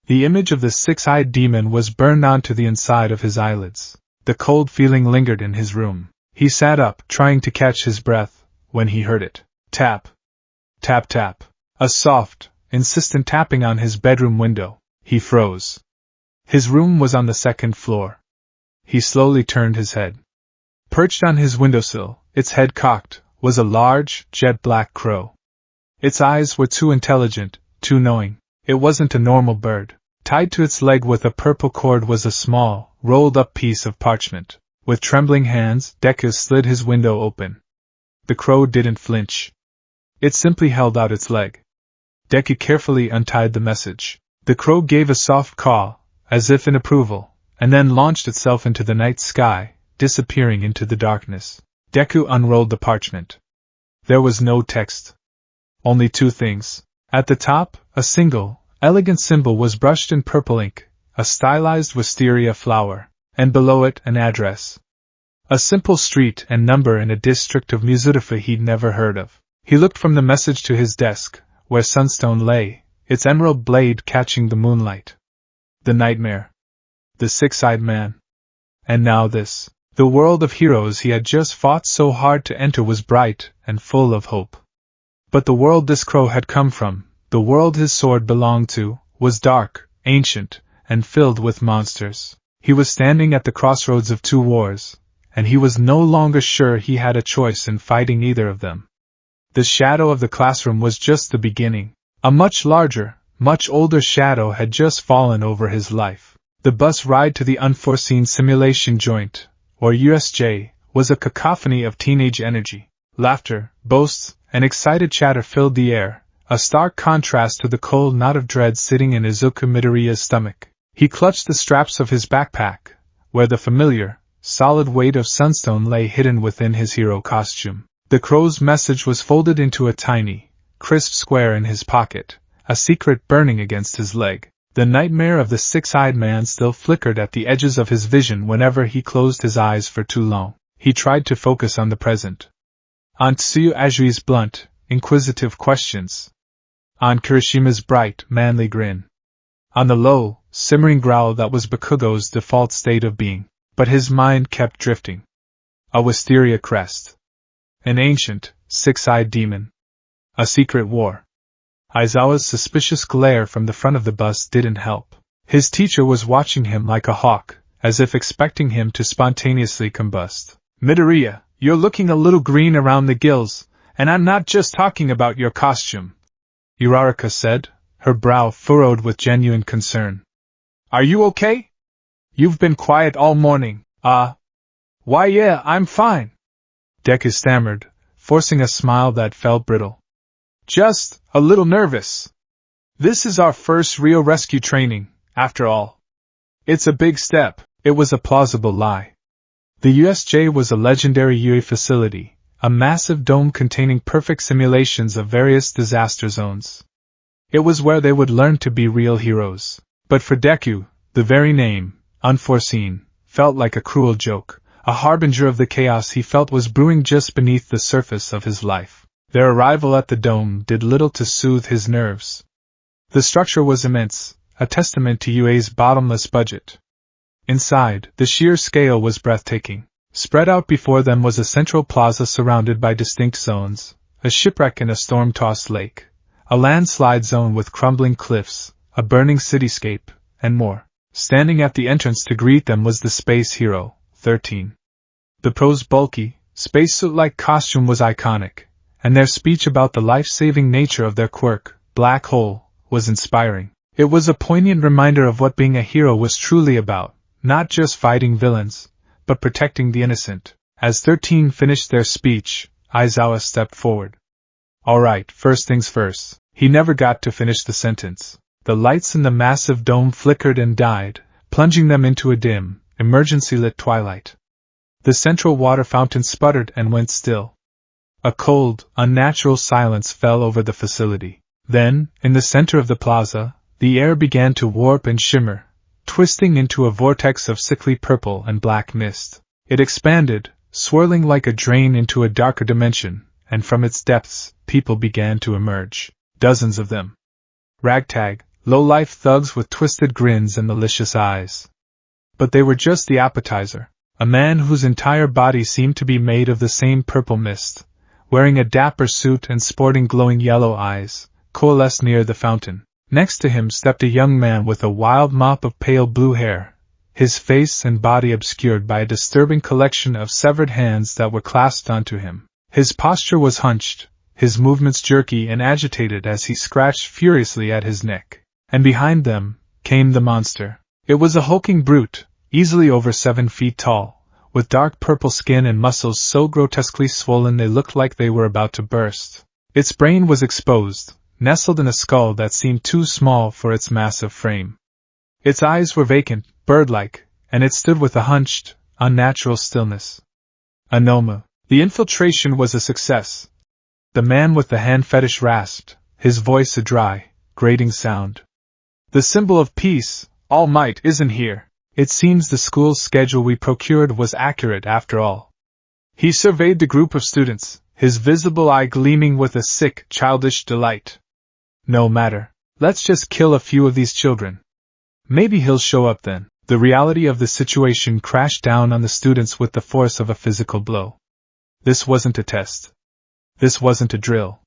The image of the 6-eyed demon was burned onto the inside of his eyelids. The cold feeling lingered in his room. He sat up, trying to catch his breath, when he heard it. Tap. Tap tap. A soft, insistent tapping on his bedroom window. He froze. His room was on the 2nd floor. He slowly turned his head. Perched on his windowsill, its head cocked, was a large, jet-black crow. Its eyes were too intelligent, too knowing. It wasn't a normal bird. Tied to its leg with a purple cord was a small, rolled-up piece of parchment. With trembling hands, Deku slid his window open. The crow didn't flinch. It simply held out its leg. Deku carefully untied the message. The crow gave a soft caw, as if in approval, and then launched itself into the night sky, disappearing into the darkness. Deku unrolled the parchment. There was no text. Only 2 things. At the top, a single, elegant symbol was brushed in purple ink, a stylized wisteria flower, and below it an address. A simple street and number in a district of Mizudafa he'd never heard of. He looked from the message to his desk, where Sunstone lay, its emerald blade catching the moonlight. The nightmare. The 6-eyed man. And now this. The world of heroes he had just fought so hard to enter was bright and full of hope. But the world this crow had come from, the world his sword belonged to, was dark, ancient, and filled with monsters. He was standing at the crossroads of 2 wars, and he was no longer sure he had a choice in fighting either of them. The shadow of the classroom was just the beginning. A much larger, much older shadow had just fallen over his life. The bus ride to the unforeseen simulation joint, or USJ, was a cacophony of teenage energy. Laughter, boasts, and excited chatter filled the air, a stark contrast to the cold knot of dread sitting in Izuku Midoriya's stomach. He clutched the straps of his backpack, where the familiar, solid weight of sunstone lay hidden within his hero costume. The crow's message was folded into a tiny, crisp square in his pocket, a secret burning against his leg. The nightmare of the six-eyed man still flickered at the edges of his vision whenever he closed his eyes for too long. He tried to focus on the present. On Tsuyu Ajui's blunt, inquisitive questions. On Kirishima's bright, manly grin. On the low, simmering growl that was Bakugo's default state of being. But his mind kept drifting. A wisteria crest. An ancient, six-eyed demon. A secret war. Aizawa's suspicious glare from the front of the bus didn't help. His teacher was watching him like a hawk, as if expecting him to spontaneously combust. Midoriya, you're looking a little green around the gills, and I'm not just talking about your costume, Uraraka said, her brow furrowed with genuine concern. Are you okay? You've been quiet all morning. Why yeah, I'm fine, Deku stammered, forcing a smile that felt brittle. Just a little nervous. This is our first real rescue training, after all. It's a big step. It was a plausible lie. The USJ was a legendary UE facility, a massive dome containing perfect simulations of various disaster zones. It was where they would learn to be real heroes. But for Deku, the very name, Unforeseen, felt like a cruel joke, a harbinger of the chaos he felt was brewing just beneath the surface of his life. Their arrival at the dome did little to soothe his nerves. The structure was immense, a testament to UA's bottomless budget. Inside, the sheer scale was breathtaking. Spread out before them was a central plaza surrounded by distinct zones, a shipwreck in a storm-tossed lake, a landslide zone with crumbling cliffs, a burning cityscape, and more. Standing at the entrance to greet them was the space hero, 13. The pro's bulky, spacesuit-like costume was iconic, and their speech about the life-saving nature of their quirk, Black Hole, was inspiring. It was a poignant reminder of what being a hero was truly about, not just fighting villains, but protecting the innocent. As 13 finished their speech, Aizawa stepped forward. Alright, first things first. He never got to finish the sentence. The lights in the massive dome flickered and died, plunging them into a dim, emergency-lit twilight. The central water fountain sputtered and went still. A cold, unnatural silence fell over the facility. Then, in the center of the plaza, the air began to warp and shimmer, twisting into a vortex of sickly purple and black mist. It expanded, swirling like a drain into a darker dimension, and from its depths, people began to emerge. Dozens of them. Ragtag, low-life thugs with twisted grins and malicious eyes. But they were just the appetizer. A man whose entire body seemed to be made of the same purple mist, wearing a dapper suit and sporting glowing yellow eyes, coalesced near the fountain. Next to him stepped a young man with a wild mop of pale blue hair, his face and body obscured by a disturbing collection of severed hands that were clasped onto him. His posture was hunched, his movements jerky and agitated as he scratched furiously at his neck. And behind them came the monster. It was a hulking brute, easily over 7 feet tall, with dark purple skin and muscles so grotesquely swollen they looked like they were about to burst. Its brain was exposed, nestled in a skull that seemed too small for its massive frame. Its eyes were vacant, bird-like, and it stood with a hunched, unnatural stillness. Anoma. The infiltration was a success. The man with the hand fetish rasped, his voice a dry, grating sound. The symbol of peace, All Might, isn't here. It seems the school's schedule we procured was accurate after all. He surveyed the group of students, his visible eye gleaming with a sick, childish delight. No matter. Let's just kill a few of these children. Maybe he'll show up then. The reality of the situation crashed down on the students with the force of a physical blow. This wasn't a test. This wasn't a drill.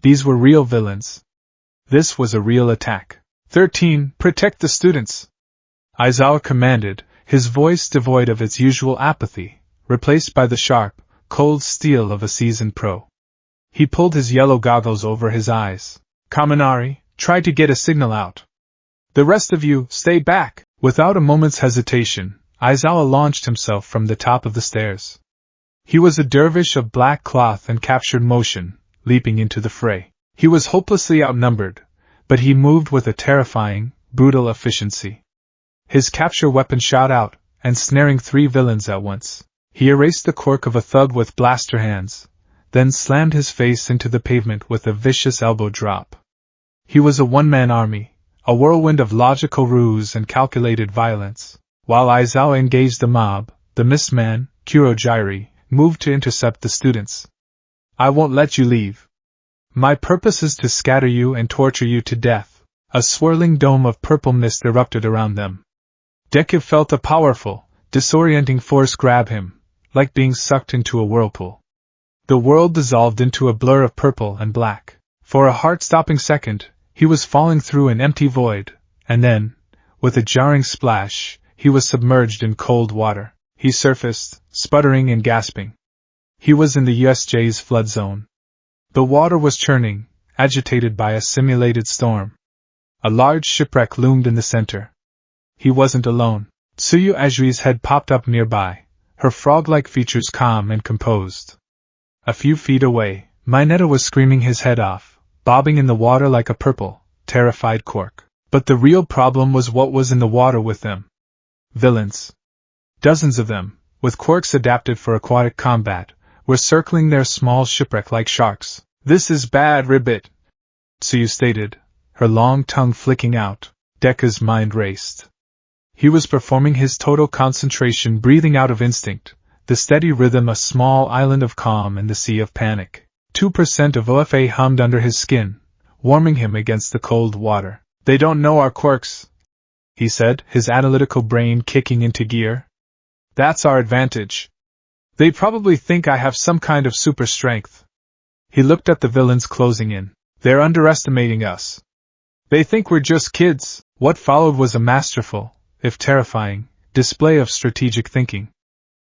These were real villains. This was a real attack. 13. Protect the students, Aizawa commanded, his voice devoid of its usual apathy, replaced by the sharp, cold steel of a seasoned pro. He pulled his yellow goggles over his eyes. Kaminari, try to get a signal out. The rest of you, stay back. Without a moment's hesitation, Aizawa launched himself from the top of the stairs. He was a dervish of black cloth and captured motion, leaping into the fray. He was hopelessly outnumbered, but he moved with a terrifying, brutal efficiency. His capture weapon shot out, and snaring 3 villains at once, he erased the cork of a thug with blaster hands, then slammed his face into the pavement with a vicious elbow drop. He was a one-man army, a whirlwind of logical ruse and calculated violence. While Aizawa engaged the mob, the mist man, Kurojairi, moved to intercept the students. "I won't let you leave. My purpose is to scatter you and torture you to death." A swirling dome of purple mist erupted around them. Deku felt a powerful, disorienting force grab him, like being sucked into a whirlpool. The world dissolved into a blur of purple and black. For a heart-stopping second, he was falling through an empty void, and then, with a jarring splash, he was submerged in cold water. He surfaced, sputtering and gasping. He was in the USJ's flood zone. The water was churning, agitated by a simulated storm. A large shipwreck loomed in the center. He wasn't alone. Tsuyu Ajui's head popped up nearby, her frog-like features calm and composed. A few feet away, Mineta was screaming his head off, bobbing in the water like a purple, terrified cork. But the real problem was what was in the water with them. Villains. Dozens of them, with quirks adapted for aquatic combat, were circling their small shipwreck like sharks. "This is bad, Ribbit," Tsuyu stated, her long tongue flicking out. Deku's mind raced. He was performing his total concentration, breathing out of instinct, the steady rhythm a small island of calm in the sea of panic. 2% of OFA hummed under his skin, warming him against the cold water. "They don't know our quirks," he said, his analytical brain kicking into gear. "That's our advantage. They probably think I have some kind of super strength." He looked at the villains closing in. "They're underestimating us. They think we're just kids." What followed was a masterful, if terrifying, display of strategic thinking.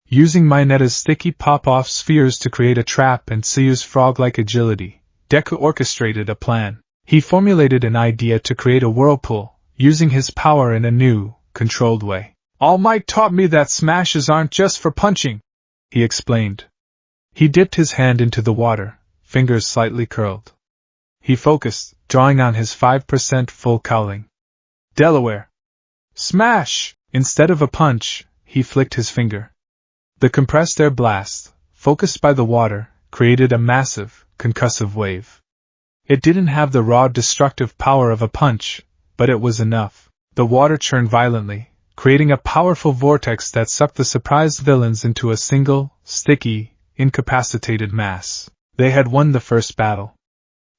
Using Mineta's sticky pop-off spheres to create a trap and Tsuyu's frog-like agility, Deku orchestrated a plan. He formulated an idea to create a whirlpool, using his power in a new, controlled way. "All Might taught me that smashes aren't just for punching," he explained. He dipped his hand into the water, fingers slightly curled. He focused, drawing on his 5% full cowling. "Delaware. Smash!" Instead of a punch, he flicked his finger. The compressed air blast, focused by the water, created a massive, concussive wave. It didn't have the raw destructive power of a punch, but it was enough. The water churned violently, creating a powerful vortex that sucked the surprised villains into a single, sticky, incapacitated mass. They had won the first battle.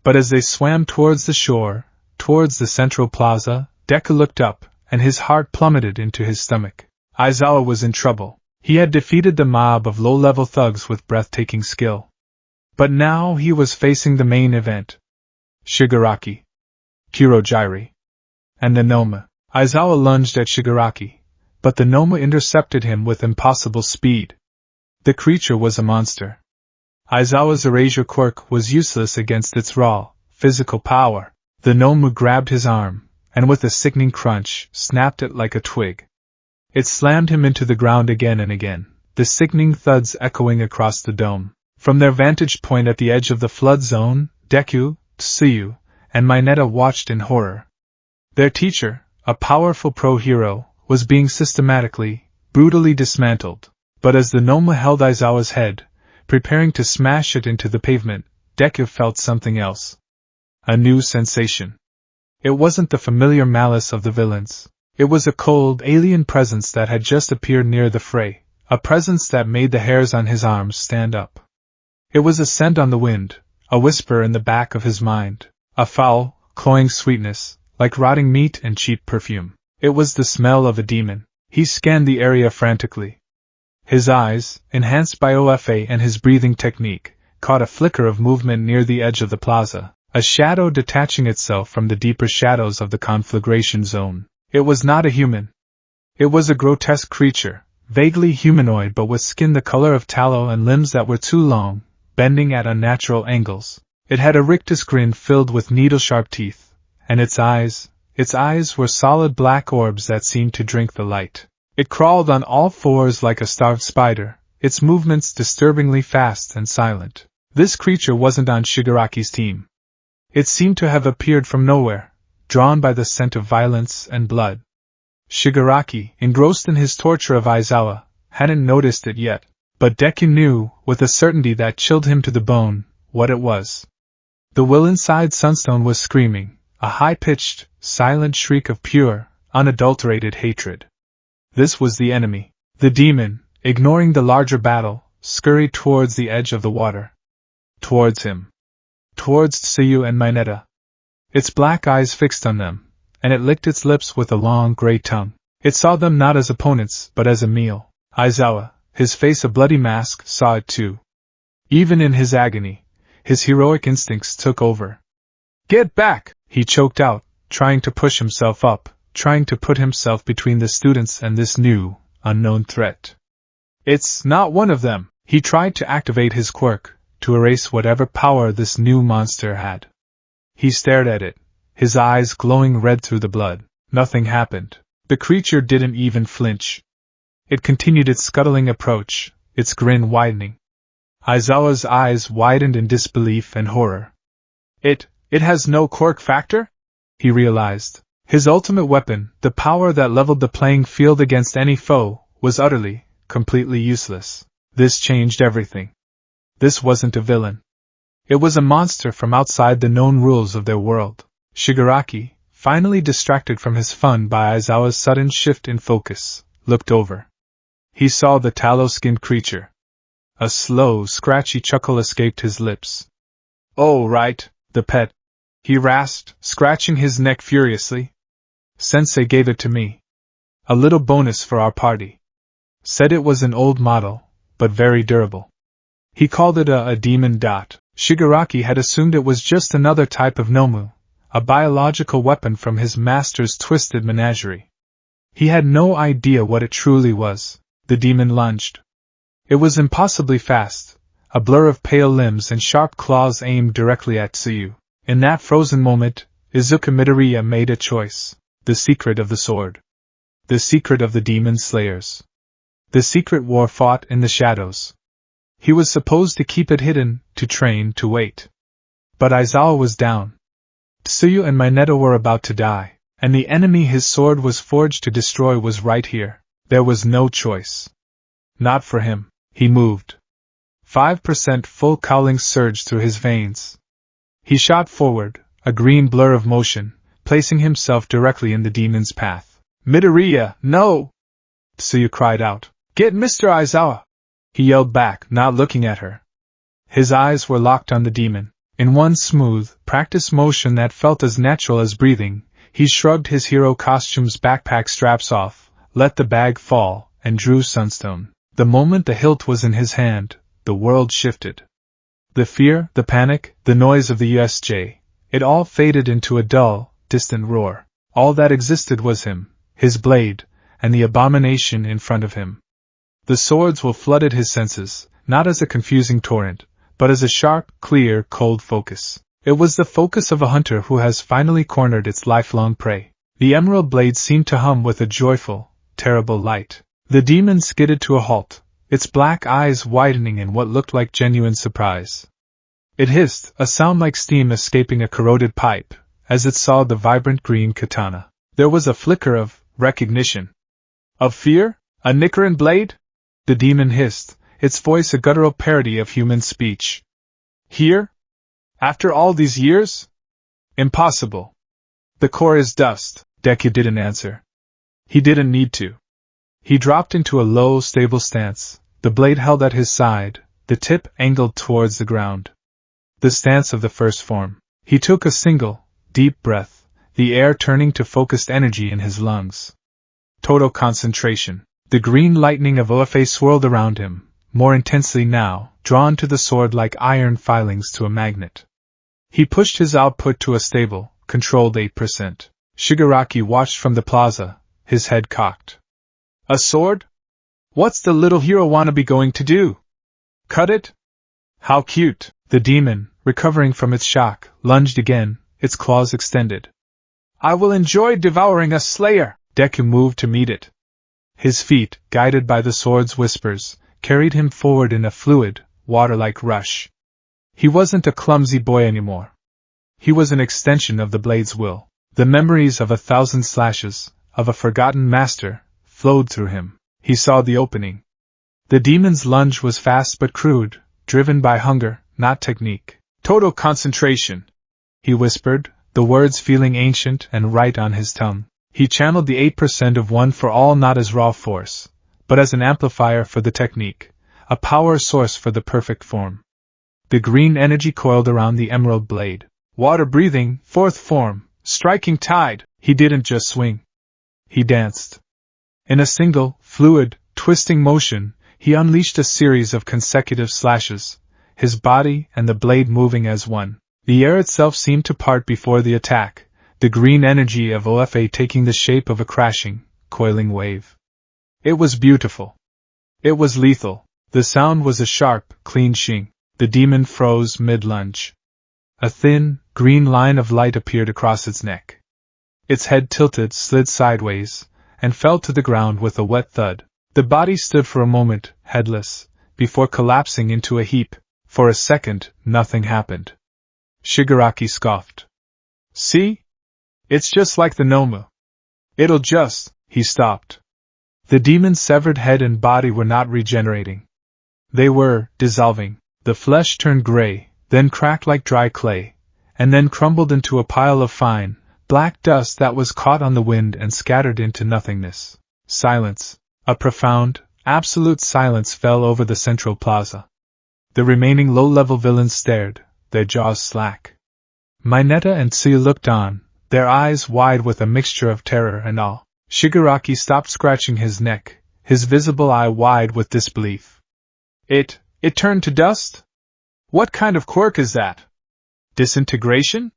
But as they swam towards the shore, towards the central plaza, Deku looked up, and his heart plummeted into his stomach. Aizawa was in trouble. He had defeated the mob of low-level thugs with breathtaking skill. But now he was facing the main event. Shigaraki, Kurojairi, and the Noma. Aizawa lunged at Shigaraki, but the Noma intercepted him with impossible speed. The creature was a monster. Aizawa's erasure quirk was useless against its raw, physical power. The Noma grabbed his arm, and with a sickening crunch, snapped it like a twig. It slammed him into the ground again and again, the sickening thuds echoing across the dome. From their vantage point at the edge of the flood zone, Deku, Tsuyu, and Mineta watched in horror. Their teacher, a powerful pro-hero, was being systematically, brutally dismantled. But as the Noma held Aizawa's head, preparing to smash it into the pavement, Deku felt something else. A new sensation. It wasn't the familiar malice of the villains. It was a cold, alien presence that had just appeared near the fray, a presence that made the hairs on his arms stand up. It was a scent on the wind, a whisper in the back of his mind, a foul, cloying sweetness, like rotting meat and cheap perfume. It was the smell of a demon. He scanned the area frantically. His eyes, enhanced by OFA and his breathing technique, caught a flicker of movement near the edge of the plaza, a shadow detaching itself from the deeper shadows of the conflagration zone. It was not a human. It was a grotesque creature, vaguely humanoid but with skin the color of tallow and limbs that were too long, bending at unnatural angles. It had a rictus grin filled with needle-sharp teeth, and its eyes were solid black orbs that seemed to drink the light. It crawled on all fours like a starved spider, its movements disturbingly fast and silent. This creature wasn't on Shigaraki's team. It seemed to have appeared from nowhere, drawn by the scent of violence and blood. Shigaraki, engrossed in his torture of Aizawa, hadn't noticed it yet, but Deku knew, with a certainty that chilled him to the bone, what it was. The will inside Sunstone was screaming, a high-pitched, silent shriek of pure, unadulterated hatred. This was the enemy. The demon, ignoring the larger battle, scurried towards the edge of the water. Towards him. Towards Tsuyu and Mineta. Its black eyes fixed on them, and it licked its lips with a long gray tongue. It saw them not as opponents, but as a meal. Aizawa, his face a bloody mask, saw it too. Even in his agony, his heroic instincts took over. "Get back!" he choked out, trying to push himself up, trying to put himself between the students and this new, unknown threat. "It's not one of them!" He tried to activate his quirk, to erase whatever power this new monster had. He stared at it, his eyes glowing red through the blood. Nothing happened. The creature didn't even flinch. It continued its scuttling approach, its grin widening. Aizawa's eyes widened in disbelief and horror. It has no quirk factor? He realized. His ultimate weapon, the power that leveled the playing field against any foe, was utterly, completely useless. This changed everything. This wasn't a villain. It was a monster from outside the known rules of their world. Shigaraki, finally distracted from his fun by Aizawa's sudden shift in focus, looked over. He saw the tallow-skinned creature. A slow, scratchy chuckle escaped his lips. "Oh, right, the pet," he rasped, scratching his neck furiously. "Sensei gave it to me. A little bonus for our party. Said it was an old model, but very durable. He called it a demon dot." Shigaraki had assumed it was just another type of Nomu, a biological weapon from his master's twisted menagerie. He had no idea what it truly was. The demon lunged. It was impossibly fast, a blur of pale limbs and sharp claws aimed directly at Tsuyu. In that frozen moment, Izuka Midoriya made a choice. The secret of the sword. The secret of the demon slayers. The secret war fought in the shadows. He was supposed to keep it hidden, to train, to wait. But Aizawa was down. Tsuyu and Mineta were about to die, and the enemy his sword was forged to destroy was right here. There was no choice. Not for him. He moved. 5% full cowling surged through his veins. He shot forward, a green blur of motion, placing himself directly in the demon's path. "Midoriya, no!" Tsuyu cried out. "Get Mr. Aizawa!" He yelled back, not looking at her. His eyes were locked on the demon. In one smooth, practiced motion that felt as natural as breathing, he shrugged his hero costume's backpack straps off, let the bag fall, and drew Sunstone. The moment the hilt was in his hand, the world shifted. The fear, the panic, the noise of the USJ, it all faded into a dull, distant roar. All that existed was him, his blade, and the abomination in front of him. The swords flooded his senses, not as a confusing torrent, but as a sharp, clear, cold focus. It was the focus of a hunter who has finally cornered its lifelong prey. The emerald blade seemed to hum with a joyful, terrible light. The demon skidded to a halt, its black eyes widening in what looked like genuine surprise. It hissed, a sound like steam escaping a corroded pipe, as it saw the vibrant green katana. There was a flicker of recognition. Of fear? A Nicaran blade? The demon hissed, its voice a guttural parody of human speech. Here? After all these years? Impossible. The core is dust. Deku didn't answer. He didn't need to. He dropped into a low, stable stance, the blade held at his side, the tip angled towards the ground. The stance of the first form. He took a single, deep breath, the air turning to focused energy in his lungs. Total concentration. The green lightning of OFA swirled around him, more intensely now, drawn to the sword like iron filings to a magnet. He pushed his output to a stable, controlled 8%. Shigaraki watched from the plaza, his head cocked. A sword? What's the little hero wannabe going to do? Cut it? How cute! The demon, recovering from its shock, lunged again, its claws extended. I will enjoy devouring a slayer! Deku moved to meet it. His feet, guided by the sword's whispers, carried him forward in a fluid, water-like rush. He wasn't a clumsy boy anymore. He was an extension of the blade's will. The memories of 1,000 slashes, of a forgotten master, flowed through him. He saw the opening. The demon's lunge was fast but crude, driven by hunger, not technique. Total concentration, he whispered, the words feeling ancient and right on his tongue. He channeled the 8% of one for all not as raw force, but as an amplifier for the technique, a power source for the perfect form. The green energy coiled around the emerald blade. Water-breathing, fourth form, striking tide. He didn't just swing. He danced. In a single, fluid, twisting motion, he unleashed a series of consecutive slashes, his body and the blade moving as one. The air itself seemed to part before the attack, the green energy of OFA taking the shape of a crashing, coiling wave. It was beautiful. It was lethal. The sound was a sharp, clean shing. The demon froze mid-lunge. A thin, green line of light appeared across its neck. Its head tilted, slid sideways, and fell to the ground with a wet thud. The body stood for a moment, headless, before collapsing into a heap. For a second, nothing happened. Shigaraki scoffed. See? It's just like the Nomu. It'll just... He stopped. The demon's severed head and body were not regenerating. They were dissolving. The flesh turned gray, then cracked like dry clay, and then crumbled into a pile of fine, black dust that was caught on the wind and scattered into nothingness. Silence. A profound, absolute silence fell over the central plaza. The remaining low-level villains stared, their jaws slack. Mineta and Tsuyu looked on, their eyes wide with a mixture of terror and awe. Shigaraki stopped scratching his neck, his visible eye wide with disbelief. It turned to dust? What kind of quirk is that? Disintegration?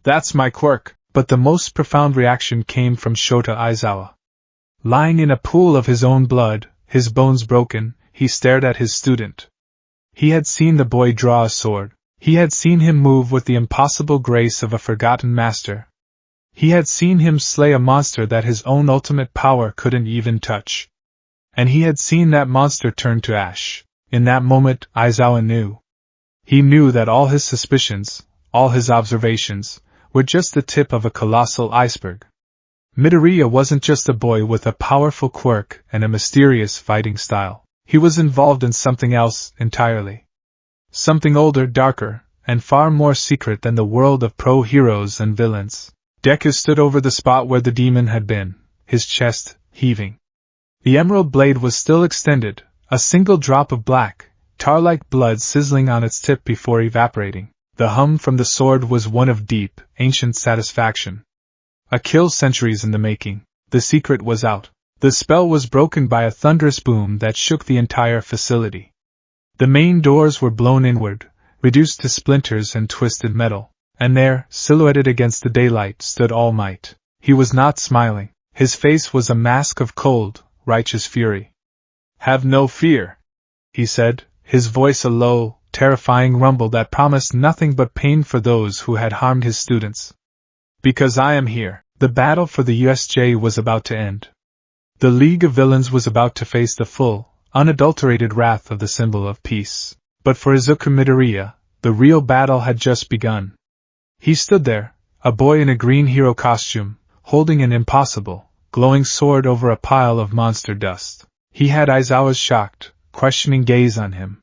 That's my quirk. But the most profound reaction came from Shota Aizawa. Lying in a pool of his own blood, his bones broken, he stared at his student. He had seen the boy draw a sword. He had seen him move with the impossible grace of a forgotten master. He had seen him slay a monster that his own ultimate power couldn't even touch. And he had seen that monster turn to ash. In that moment, Aizawa knew. He knew that all his suspicions, all his observations, were just the tip of a colossal iceberg. Midoriya wasn't just a boy with a powerful quirk and a mysterious fighting style. He was involved in something else entirely. Something older, darker, and far more secret than the world of pro-heroes and villains. Deku stood over the spot where the demon had been, his chest heaving. The emerald blade was still extended, a single drop of black, tar-like blood sizzling on its tip before evaporating. The hum from the sword was one of deep, ancient satisfaction. A kill centuries in the making. The secret was out. The spell was broken by a thunderous boom that shook the entire facility. The main doors were blown inward, reduced to splinters and twisted metal, and there, silhouetted against the daylight, stood All Might. He was not smiling. His face was a mask of cold, righteous fury. "Have no fear," he said, his voice a low, terrifying rumble that promised nothing but pain for those who had harmed his students. "Because I am here." The battle for the USJ was about to end. The League of Villains was about to face the full, unadulterated wrath of the symbol of peace. But for Izuku Midoriya, the real battle had just begun. He stood there, a boy in a green hero costume, holding an impossible, glowing sword over a pile of monster dust. He had Aizawa's shocked, questioning gaze on him.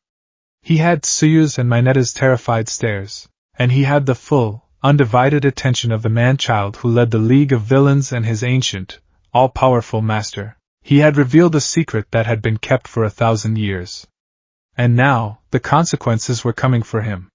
He had Tsuyu's and Mineta's terrified stares, and he had the full, undivided attention of the man-child who led the League of Villains and his ancient, all-powerful master. He had revealed a secret that had been kept for 1,000 years. And now, the consequences were coming for him.